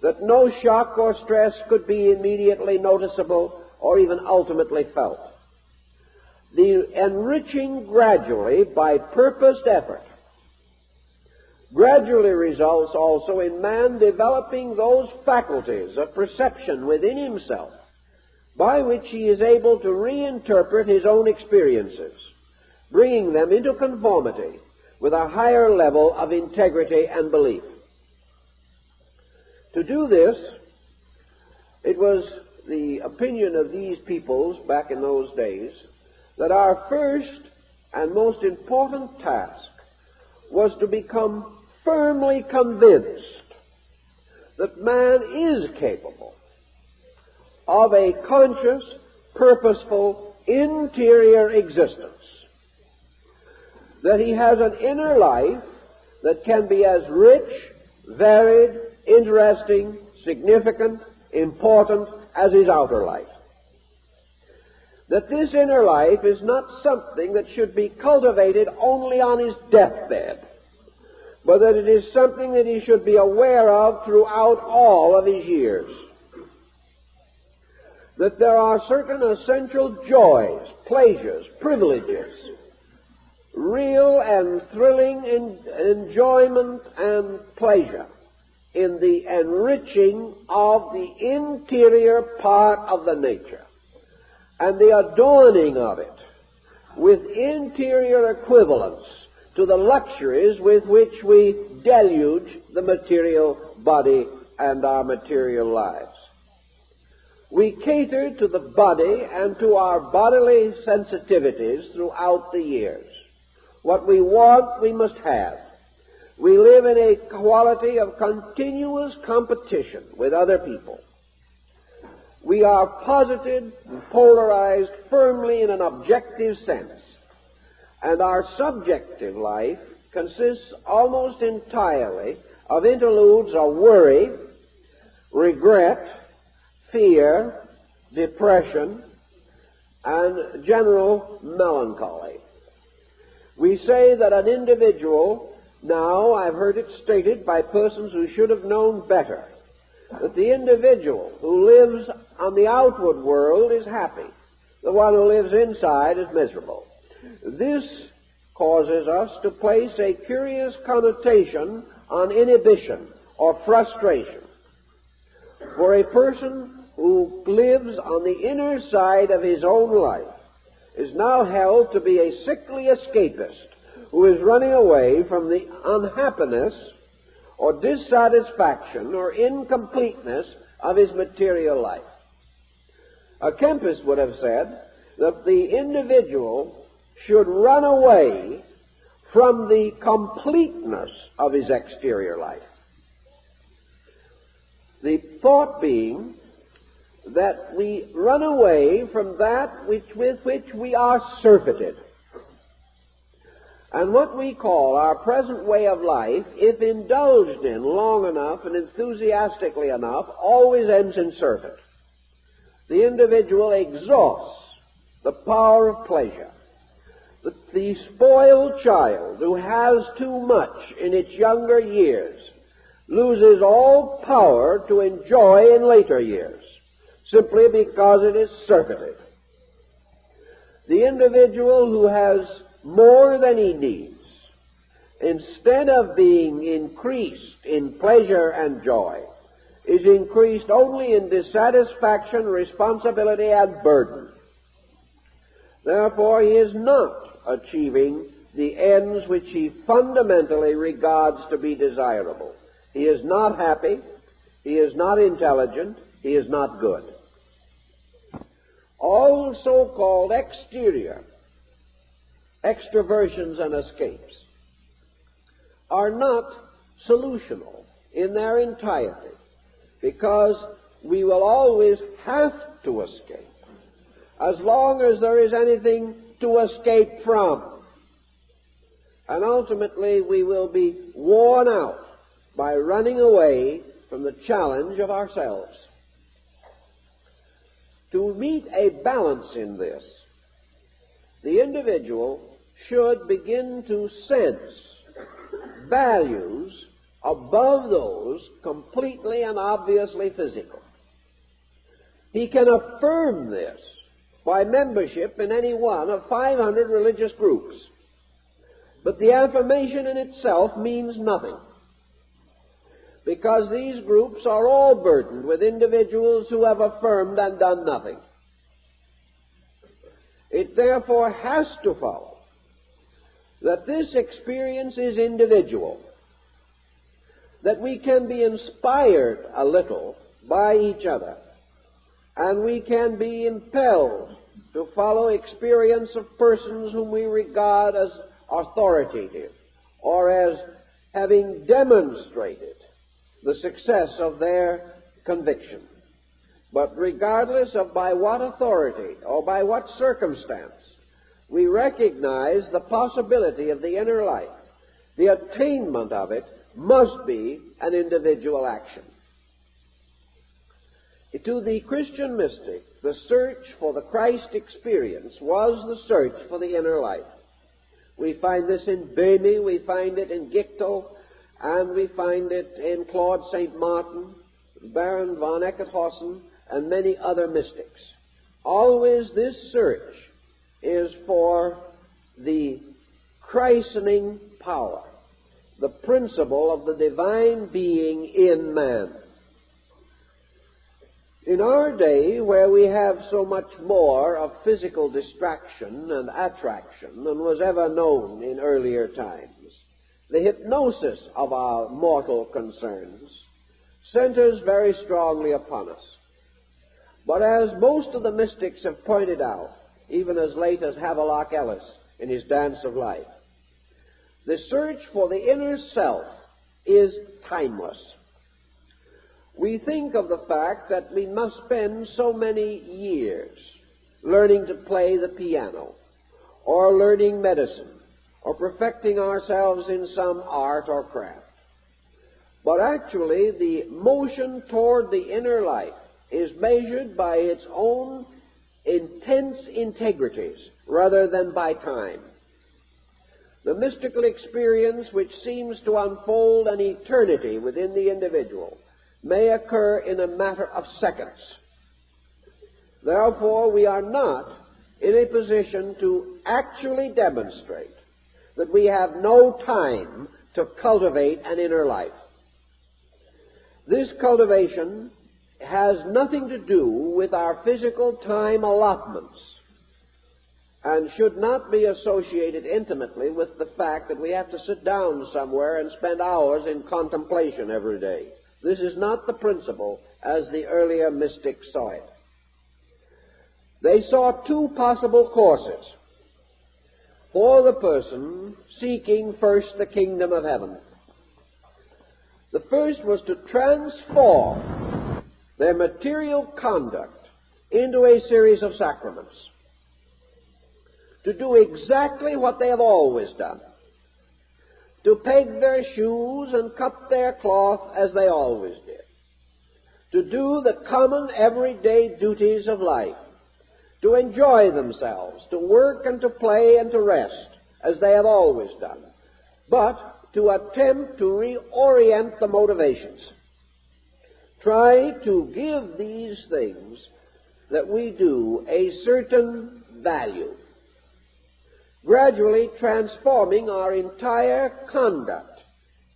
that no shock or stress could be immediately noticeable or even ultimately felt. The enriching gradually by purposed effort gradually results also in man developing those faculties of perception within himself by which he is able to reinterpret his own experiences, bringing them into conformity with a higher level of integrity and belief. To do this, it was the opinion of these peoples back in those days that our first and most important task was to become firmly convinced that man is capable of a conscious, purposeful, interior existence, that he has an inner life that can be as rich, varied, interesting, significant, important as his outer life. That this inner life is not something that should be cultivated only on his deathbed, but that it is something that he should be aware of throughout all of his years. That there are certain essential joys, pleasures, privileges, real and thrilling enjoyment and pleasure in the enriching of the interior part of the nature and the adorning of it with interior equivalents to the luxuries with which we deluge the material body and our material lives. We cater to the body and to our bodily sensitivities throughout the years. What we want, we must have. We live in a quality of continuous competition with other people. We are posited and polarized firmly in an objective sense, and our subjective life consists almost entirely of interludes of worry, regret, fear, depression, and general melancholy. We say that an individual, now I've heard it stated by persons who should have known better, that the individual who lives on the outward world is happy. The one who lives inside is miserable. This causes us to place a curious connotation on inhibition or frustration. For a person who lives on the inner side of his own life is now held to be a sickly escapist who is running away from the unhappiness or dissatisfaction or incompleteness of his material life. Kempis would have said that the individual should run away from the completeness of his exterior life. The thought being that we run away from that with which we are surfeited. And what we call our present way of life, if indulged in long enough and enthusiastically enough, always ends in surfeit. The individual exhausts the power of pleasure. The spoiled child who has too much in its younger years loses all power to enjoy in later years, simply because it is surfeited. The individual who has more than he needs, instead of being increased in pleasure and joy, is increased only in dissatisfaction, responsibility, and burden. Therefore, he is not achieving the ends which he fundamentally regards to be desirable. He is not happy, he is not intelligent, he is not good. All so-called exterior extroversions and escapes are not solutional in their entirety, because we will always have to escape as long as there is anything to escape from. And ultimately we will be worn out by running away from the challenge of ourselves. To meet a balance in this, the individual should begin to sense values above those completely and obviously physical. He can affirm this by membership in any one of 500 religious groups. But the affirmation in itself means nothing, because these groups are all burdened with individuals who have affirmed and done nothing. It therefore has to follow that this experience is individual, that we can be inspired a little by each other, and we can be impelled to follow experience of persons whom we regard as authoritative or as having demonstrated the success of their conviction. But regardless of by what authority or by what circumstance we recognize the possibility of the inner life, the attainment of it must be an individual action. To the Christian mystic, the search for the Christ experience was the search for the inner life. We find this in Böhme, we find it in Gichtel, and we find it in Claude St. Martin, Baron von Eckartshausen, and many other mystics. Always this search is for the christening power, the principle of the divine being in man. In our day, where we have so much more of physical distraction and attraction than was ever known in earlier times, the hypnosis of our mortal concerns centers very strongly upon us. But as most of the mystics have pointed out, even as late as Havelock Ellis in his Dance of Life, the search for the inner self is timeless. We think of the fact that we must spend so many years learning to play the piano, or learning medicine, or perfecting ourselves in some art or craft. But actually, the motion toward the inner life is measured by its own intense integrities rather than by time. The mystical experience which seems to unfold an eternity within the individual may occur in a matter of seconds. Therefore, we are not in a position to actually demonstrate that we have no time to cultivate an inner life. This cultivation has nothing to do with our physical time allotments and should not be associated intimately with the fact that we have to sit down somewhere and spend hours in contemplation every day. This is not the principle as the earlier mystics saw it. They saw two possible courses for the person seeking first the kingdom of heaven. The first was to transform their material conduct into a series of sacraments, to do exactly what they have always done, to peg their shoes and cut their cloth as they always did, to do the common everyday duties of life, to enjoy themselves, to work and to play and to rest as they have always done, but to attempt to reorient the motivations. Try to give these things that we do a certain value, gradually transforming our entire conduct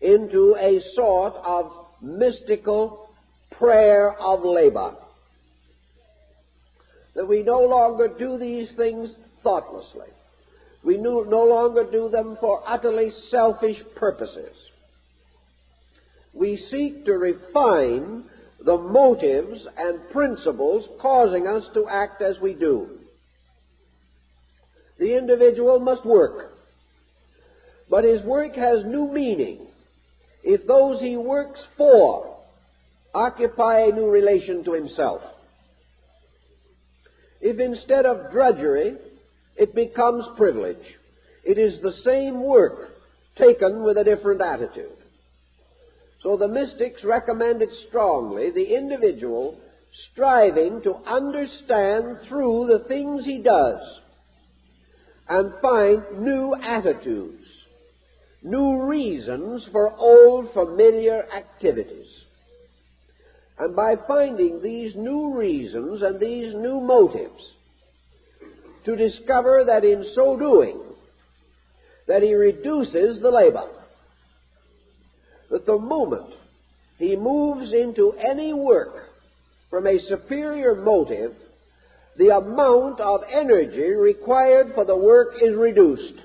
into a sort of mystical prayer of labor. That we no longer do these things thoughtlessly. We no longer do them for utterly selfish purposes. We seek to refine the motives and principles causing us to act as we do. The individual must work, but his work has new meaning if those he works for occupy a new relation to himself. If instead of drudgery, it becomes privilege, it is the same work taken with a different attitude. So the mystics recommended strongly the individual striving to understand through the things he does and find new attitudes, new reasons for old familiar activities. And by finding these new reasons and these new motives, to discover that in so doing, that he reduces the labor. That the moment he moves into any work from a superior motive, the amount of energy required for the work is reduced.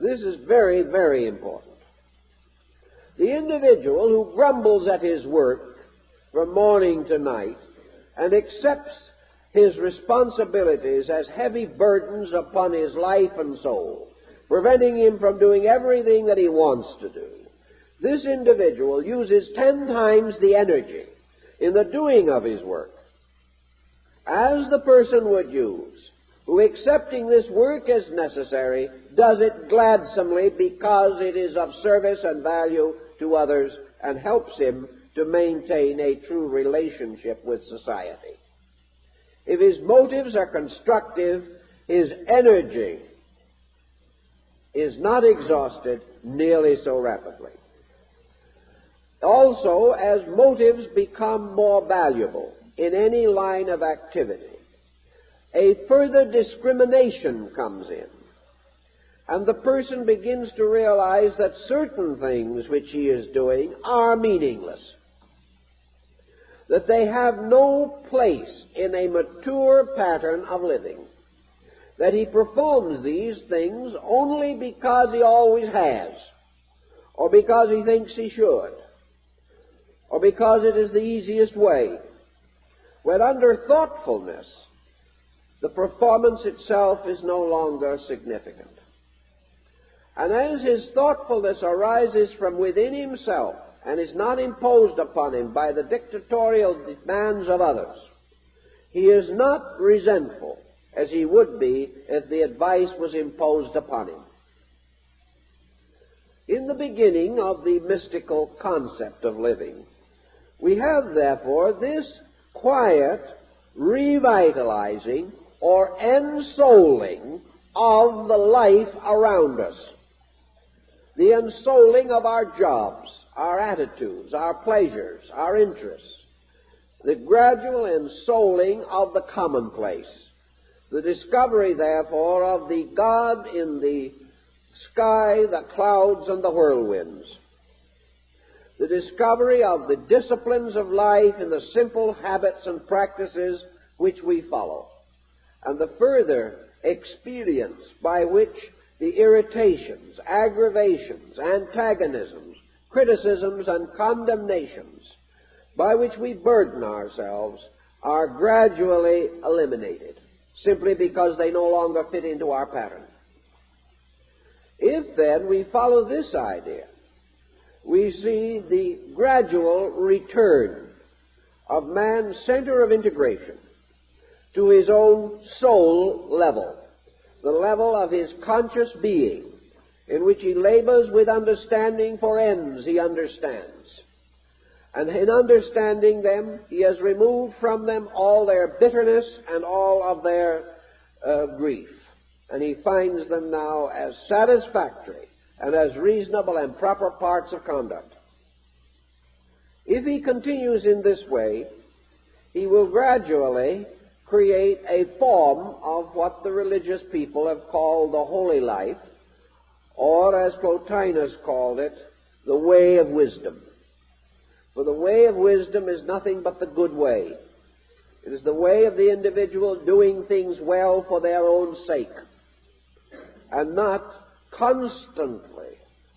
This is very, very important. The individual who grumbles at his work from morning to night and accepts his responsibilities as heavy burdens upon his life and soul, preventing him from doing everything that he wants to do, this individual uses 10 times the energy in the doing of his work as the person would use who, accepting this work as necessary, does it gladsomely because it is of service and value to others and helps him to maintain a true relationship with society. If his motives are constructive, his energy is not exhausted nearly so rapidly. Also, as motives become more valuable in any line of activity, a further discrimination comes in, and the person begins to realize that certain things which he is doing are meaningless, that they have no place in a mature pattern of living, that he performs these things only because he always has, or because he thinks he should, or because it is the easiest way, when under thoughtfulness, the performance itself is no longer significant. And as his thoughtfulness arises from within himself and is not imposed upon him by the dictatorial demands of others, he is not resentful as he would be if the advice was imposed upon him. In the beginning of the mystical concept of living, we have, therefore, this quiet, revitalizing, or ensouling of the life around us. The ensouling of our jobs, our attitudes, our pleasures, our interests. The gradual ensouling of the commonplace. The discovery, therefore, of the God in the sky, the clouds, and the whirlwinds. The discovery of the disciplines of life in the simple habits and practices which we follow, and the further experience by which the irritations, aggravations, antagonisms, criticisms, and condemnations by which we burden ourselves are gradually eliminated, simply because they no longer fit into our pattern. If, then, we follow this idea, we see the gradual return of man's center of integration to his own soul level, the level of his conscious being, in which he labors with understanding for ends he understands. And in understanding them, he has removed from them all their bitterness and all of their grief. And he finds them now as satisfactory and as reasonable and proper parts of conduct. If he continues in this way, he will gradually create a form of what the religious people have called the holy life, or as Plotinus called it, the way of wisdom. For the way of wisdom is nothing but the good way. It is the way of the individual doing things well for their own sake, and not constantly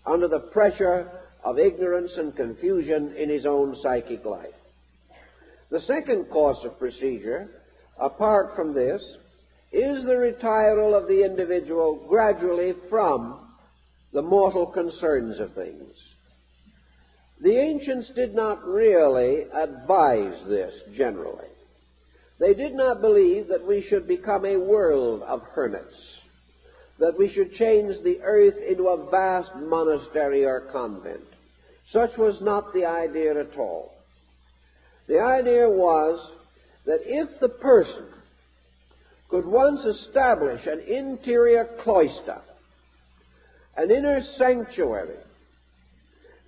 under the pressure of ignorance and confusion in his own psychic life. The second course of procedure, apart from this, is the retiral of the individual gradually from the mortal concerns of things. The ancients did not really advise this generally. They did not believe that we should become a world of hermits, that we should change the earth into a vast monastery or convent. Such was not the idea at all. The idea was that if the person could once establish an interior cloister, an inner sanctuary,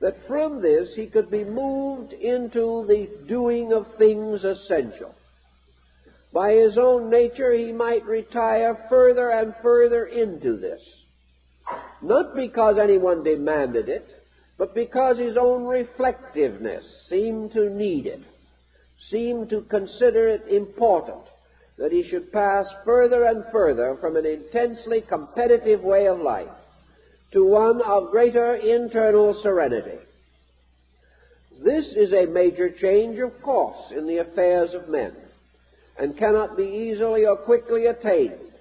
that from this he could be moved into the doing of things essential. By his own nature, he might retire further and further into this, not because anyone demanded it, but because his own reflectiveness seemed to need it, seemed to consider it important that he should pass further and further from an intensely competitive way of life to one of greater internal serenity. This is a major change, of course, in the affairs of men, and cannot be easily or quickly attained.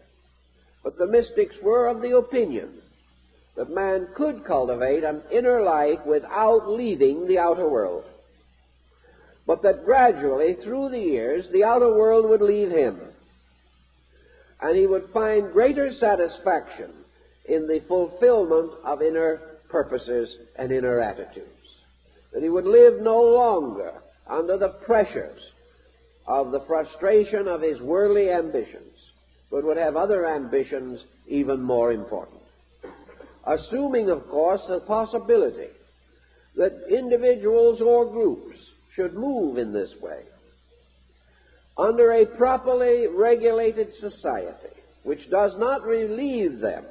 But the mystics were of the opinion that man could cultivate an inner life without leaving the outer world, but that gradually, through the years, the outer world would leave him, and he would find greater satisfaction in the fulfillment of inner purposes and inner attitudes, that he would live no longer under the pressures of the frustration of his worldly ambitions, but would have other ambitions even more important. Assuming, of course, the possibility that individuals or groups should move in this way. under a properly regulated society, which does not relieve them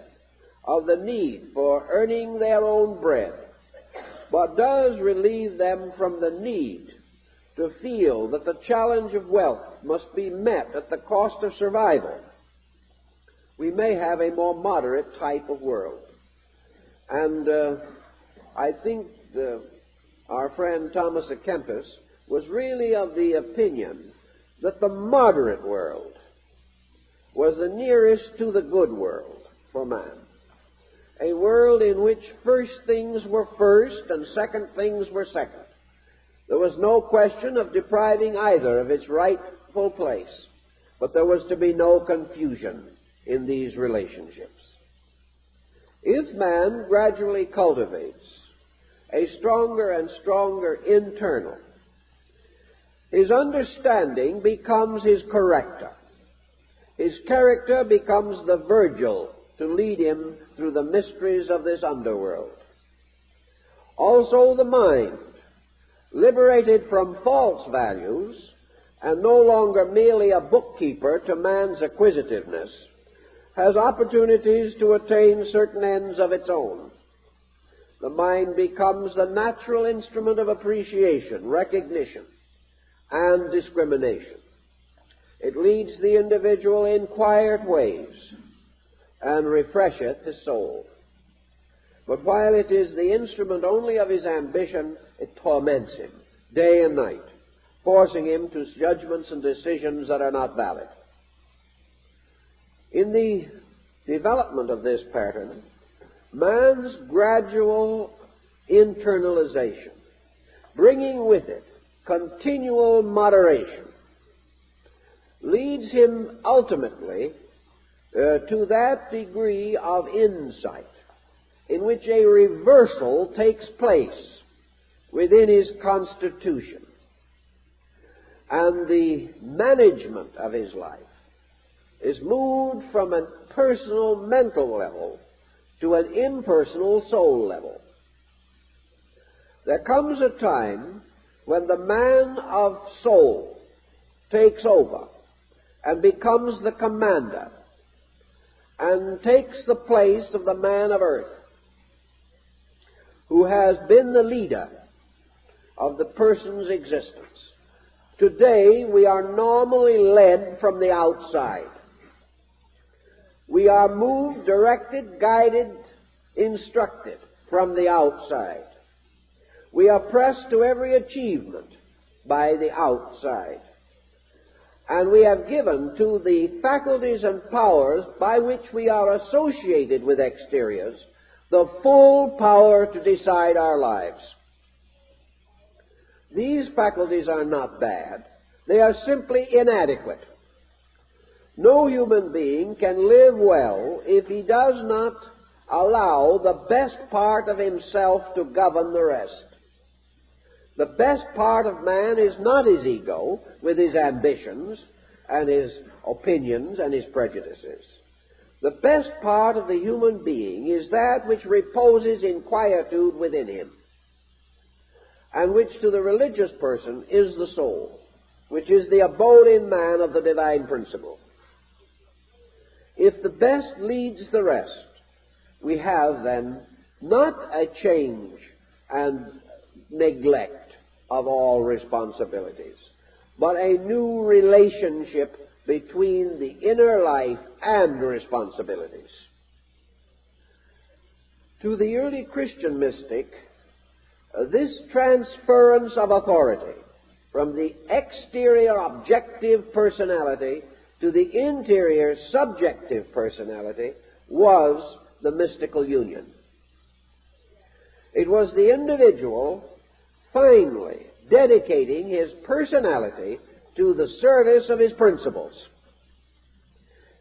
of the need for earning their own bread, but does relieve them from the need to feel that the challenge of wealth must be met at the cost of survival, we may have a more moderate type of world. And I think our friend Thomas à Kempis was really of the opinion that the moderate world was the nearest to the good world for man. A world in which first things were first and second things were second. There was no question of depriving either of its rightful place, but there was to be no confusion in these relationships. If man gradually cultivates a stronger and stronger internal, his understanding becomes his corrector. His character becomes the Virgil to lead him through the mysteries of this underworld. Also the mind, liberated from false values and no longer merely a bookkeeper to man's acquisitiveness, has opportunities to attain certain ends of its own. The mind becomes the natural instrument of appreciation, recognition, and discrimination. It leads the individual in quiet ways and refresheth his soul. But while it is the instrument only of his ambition, it torments him day and night, forcing him to judgments and decisions that are not valid. In the development of this pattern, man's gradual internalization, bringing with it continual moderation, leads him ultimately to that degree of insight in which a reversal takes place within his constitution, and the management of his life is moved from a personal mental level to an impersonal soul level. There comes a time when the man of soul takes over and becomes the commander and takes the place of the man of earth, who has been the leader of the person's existence. Today, we are normally led from the outside. We are moved, directed, guided, instructed from the outside. We are pressed to every achievement by the outside. And we have given to the faculties and powers by which we are associated with exteriors the full power to decide our lives. These faculties are not bad. They are simply inadequate. No human being can live well if he does not allow the best part of himself to govern the rest. The best part of man is not his ego with his ambitions and his opinions and his prejudices. The best part of the human being is that which reposes in quietude within him, and which to the religious person is the soul, which is the abode in man of the divine principle. If the best leads the rest, we have then not a change and neglect of all responsibilities, but a new relationship between the inner life and responsibilities. To the early Christian mystic, this transference of authority from the exterior objective personality to the interior subjective personality was the mystical union. It was the individual finally dedicating his personality to the service of his principles.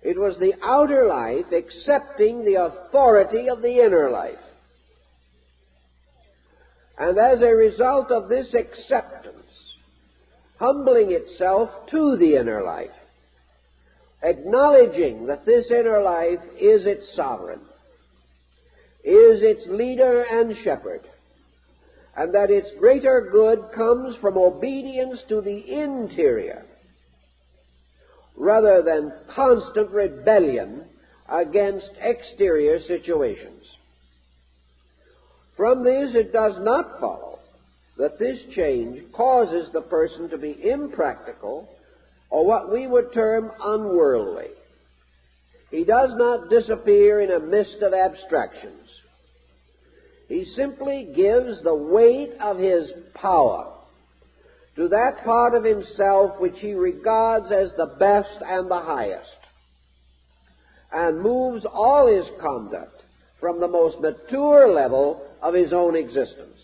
It was the outer life accepting the authority of the inner life. And as a result of this acceptance, humbling itself to the inner life, acknowledging that this inner life is its sovereign, is its leader and shepherd, and that its greater good comes from obedience to the interior rather than constant rebellion against exterior situations. From this, it does not follow that this change causes the person to be impractical or what we would term unworldly. He does not disappear in a mist of abstractions. He simply gives the weight of his power to that part of himself which he regards as the best and the highest, and moves all his conduct from the most mature level of his own existence.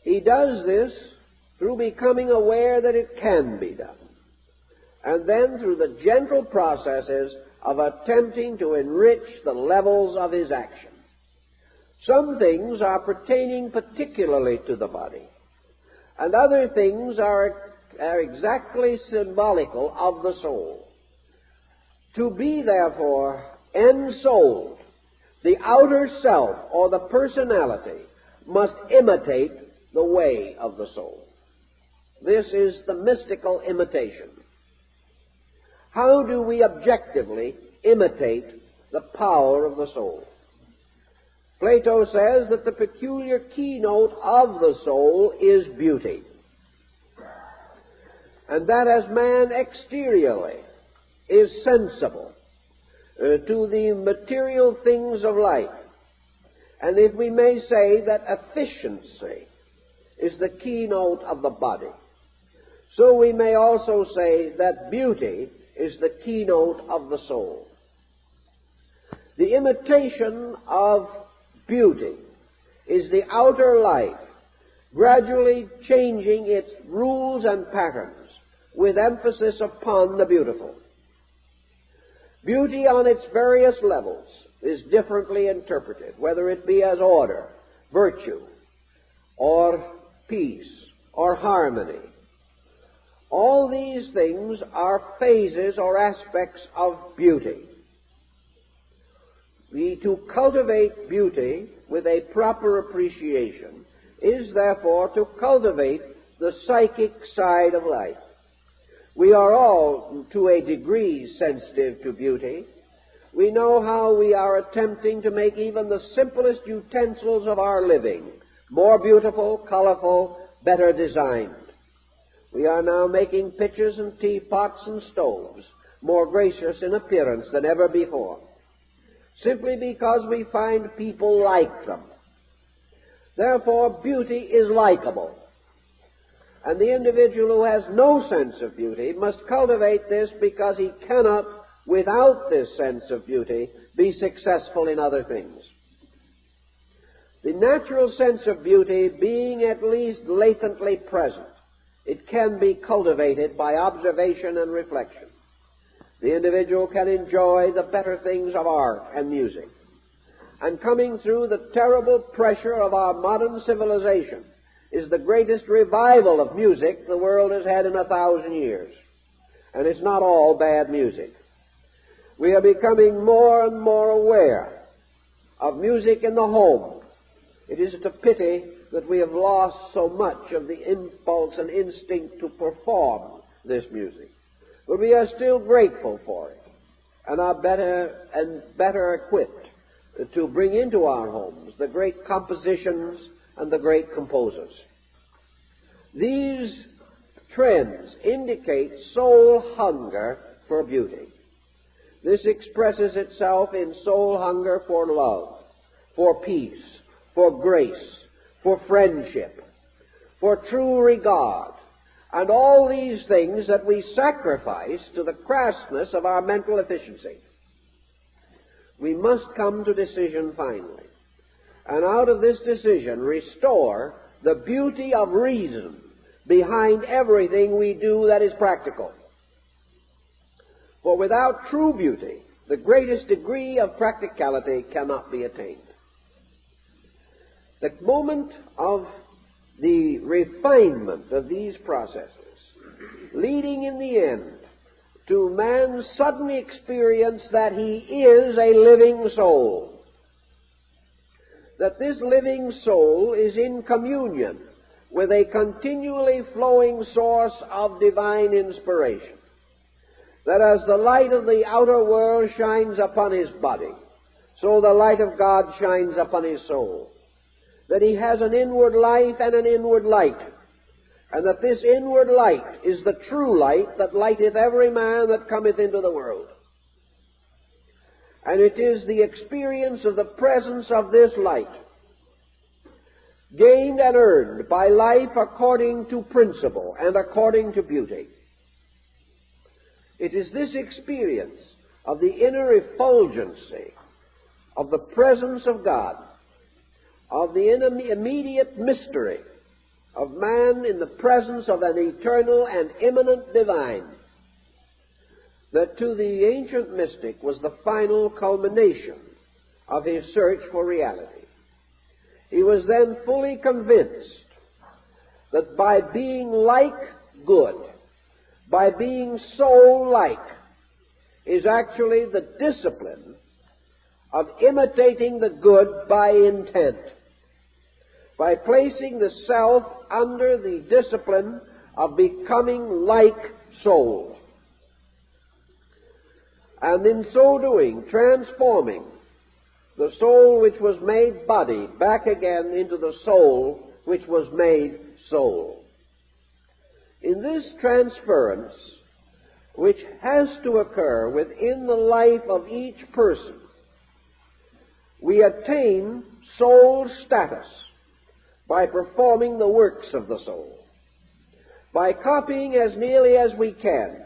He does this through becoming aware that it can be done, and then through the gentle processes of attempting to enrich the levels of his action. Some things are pertaining particularly to the body, and other things are exactly symbolical of the soul. To be, therefore, ensouled, the outer self or the personality must imitate the way of the soul. This is the mystical imitation. How do we objectively imitate the power of the soul? Plato says that the peculiar keynote of the soul is beauty, and that as man exteriorly is sensible to the material things of life, and if we may say that efficiency is the keynote of the body, so we may also say that beauty is the keynote of the soul. The imitation of beauty is the outer life gradually changing its rules and patterns with emphasis upon the beautiful. Beauty on its various levels is differently interpreted, whether it be as order, virtue, or peace, or harmony. All these things are phases or aspects of beauty. To cultivate beauty with a proper appreciation is therefore to cultivate the psychic side of life. We are all, to a degree, sensitive to beauty. We know how we are attempting to make even the simplest utensils of our living more beautiful, colorful, better designed. We are now making pitchers and teapots and stoves more gracious in appearance than ever before, simply because we find people like them. Therefore, beauty is likable. And the individual who has no sense of beauty must cultivate this, because he cannot, without this sense of beauty, be successful in other things. The natural sense of beauty being at least latently present, it can be cultivated by observation and reflection. The individual can enjoy the better things of art and music. And coming through the terrible pressure of our modern civilization is the greatest revival of music the world has had in 1,000 years. And it's not all bad music. We are becoming more and more aware of music in the home. It is a pity that we have lost so much of the impulse and instinct to perform this music. But we are still grateful for it, and are better equipped to bring into our homes the great compositions and the great composers. These trends indicate soul hunger for beauty. This expresses itself in soul hunger for love, for peace, for grace, for friendship, for true regard, and all these things that we sacrifice to the crassness of our mental efficiency. We must come to decision finally, and out of this decision restore the beauty of reason behind everything we do that is practical. For without true beauty, the greatest degree of practicality cannot be attained. The moment of the refinement of these processes, leading in the end to man's sudden experience that he is a living soul, that this living soul is in communion with a continually flowing source of divine inspiration, that as the light of the outer world shines upon his body, so the light of God shines upon his soul. That he has an inward life and an inward light, and that this inward light is the true light that lighteth every man that cometh into the world. And it is the experience of the presence of this light, gained and earned by life according to principle and according to beauty. It is this experience of the inner effulgency of the presence of God, of the immediate mystery of man in the presence of an eternal and immanent divine, that to the ancient mystic was the final culmination of his search for reality. He was then fully convinced that by being like good, by being soul-like, is actually the discipline of imitating the good by intent, by placing the self under the discipline of becoming like soul, and in so doing transforming the soul which was made body back again into the soul which was made soul. In this transference, which has to occur within the life of each person, we attain soul status by performing the works of the soul, by copying as nearly as we can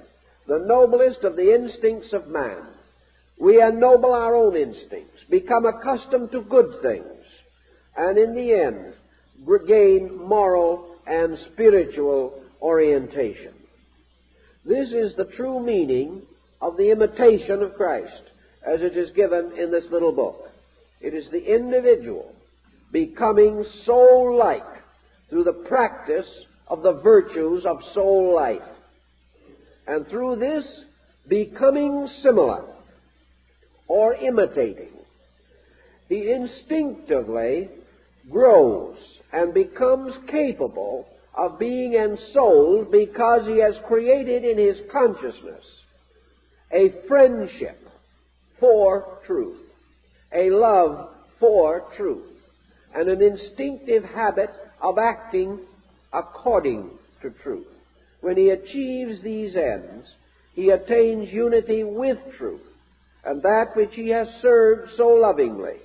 the noblest of the instincts of man. We ennoble our own instincts, become accustomed to good things, and in the end gain moral and spiritual orientation. This is the true meaning of the imitation of Christ, as it is given in this little book. It is the individual becoming soul-like through the practice of the virtues of soul life, and through this becoming similar or imitating. He instinctively grows and becomes capable of being ensouled because he has created in his consciousness a friendship for truth, a love for truth, and an instinctive habit of acting according to truth. When he achieves these ends, he attains unity with truth, and that which he has served so lovingly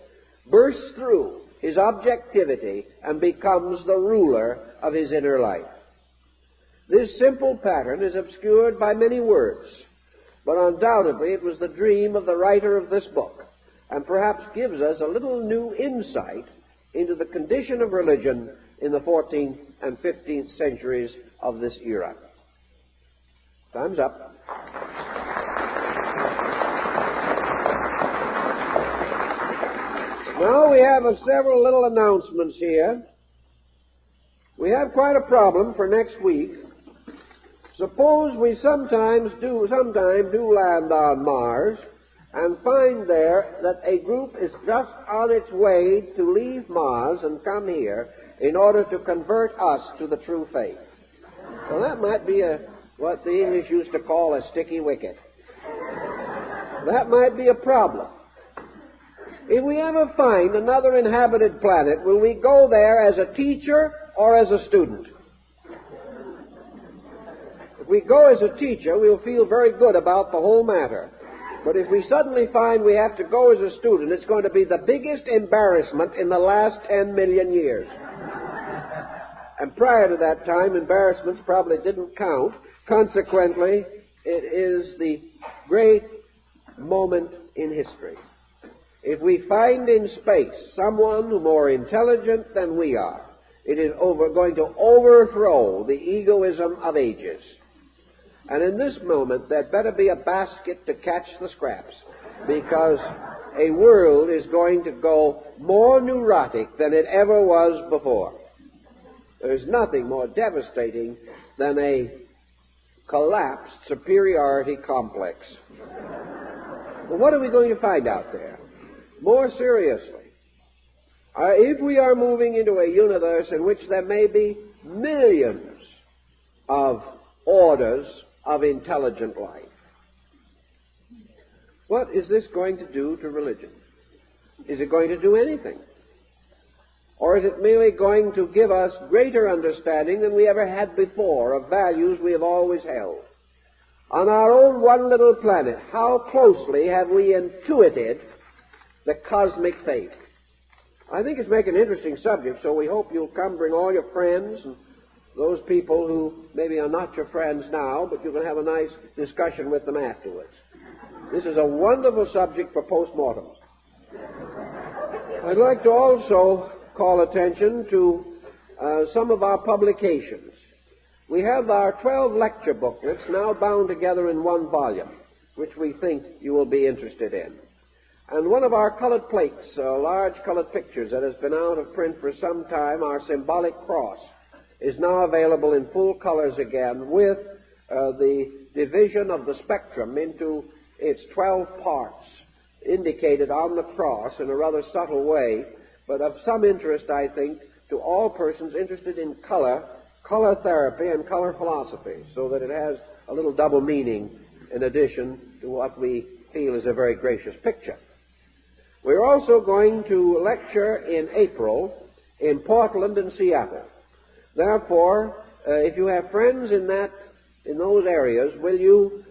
bursts through his objectivity and becomes the ruler of his inner life. This simple pattern is obscured by many words, but undoubtedly it was the dream of the writer of this book, and perhaps gives us a little new insight into the condition of religion in the 14th and 15th centuries of this era. Time's up. Now we have several little announcements here. We have quite a problem for next week. Suppose we sometime do land on Mars and find there that a group is just on its way to leave Mars and come here in order to convert us to the true faith. Well, that might be what the English used to call a sticky wicket. That might be a problem. If we ever find another inhabited planet, will we go there as a teacher or as a student? If we go as a teacher, we'll feel very good about the whole matter. But if we suddenly find we have to go as a student, it's going to be the biggest embarrassment in the last 10 million years. And prior to that time, embarrassments probably didn't count. Consequently, it is the great moment in history. If we find in space someone more intelligent than we are, it is going to overthrow the egoism of ages. And in this moment, there'd better be a basket to catch the scraps, because a world is going to go more neurotic than it ever was before. There's nothing more devastating than a collapsed superiority complex. Well, what are we going to find out there? More seriously, if we are moving into a universe in which there may be millions of orders of intelligent life, What is this going to do to religion? Is it going to do anything? Or is it merely going to give us greater understanding than we ever had before of values we have always held? On our own one little planet, how closely have we intuited the cosmic faith? I think it's making an interesting subject, so we hope you'll come, bring all your friends and those people who maybe are not your friends now, but you can have a nice discussion with them afterwards. This is a wonderful subject for postmortems. I'd like to also call attention to some of our publications. We have our 12 lecture booklets now bound together in one volume, which we think you will be interested in. And one of our colored plates, large colored pictures that has been out of print for some time, our symbolic cross, is now available in full colors again with the division of the spectrum into its 12 parts, indicated on the cross in a rather subtle way, but of some interest, I think, to all persons interested in color therapy, and color philosophy, so that it has a little double meaning in addition to what we feel is a very gracious picture. We're also going to lecture in April in Portland and Seattle. Therefore, if you have friends in those areas, will you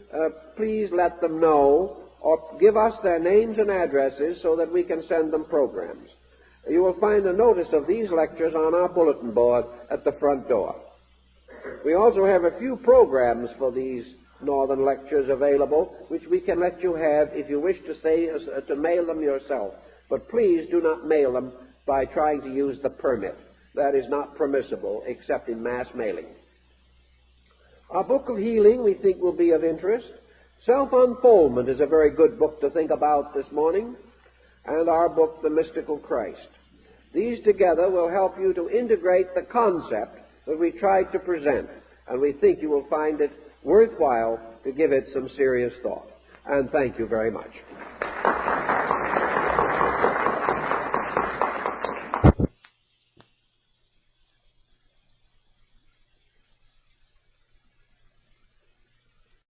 please let them know or give us their names and addresses so that we can send them programs. You will find a notice of these lectures on our bulletin board at the front door. We also have a few programs for these northern lectures available, which we can let you have if you wish to mail them yourself. But please do not mail them by trying to use the permit. That is not permissible except in mass mailing. Our book of healing we think will be of interest. Self-Unfoldment is a very good book to think about this morning, and our book, The Mystical Christ. These together will help you to integrate the concept that we tried to present, and we think you will find it worthwhile to give it some serious thought. And thank you very much.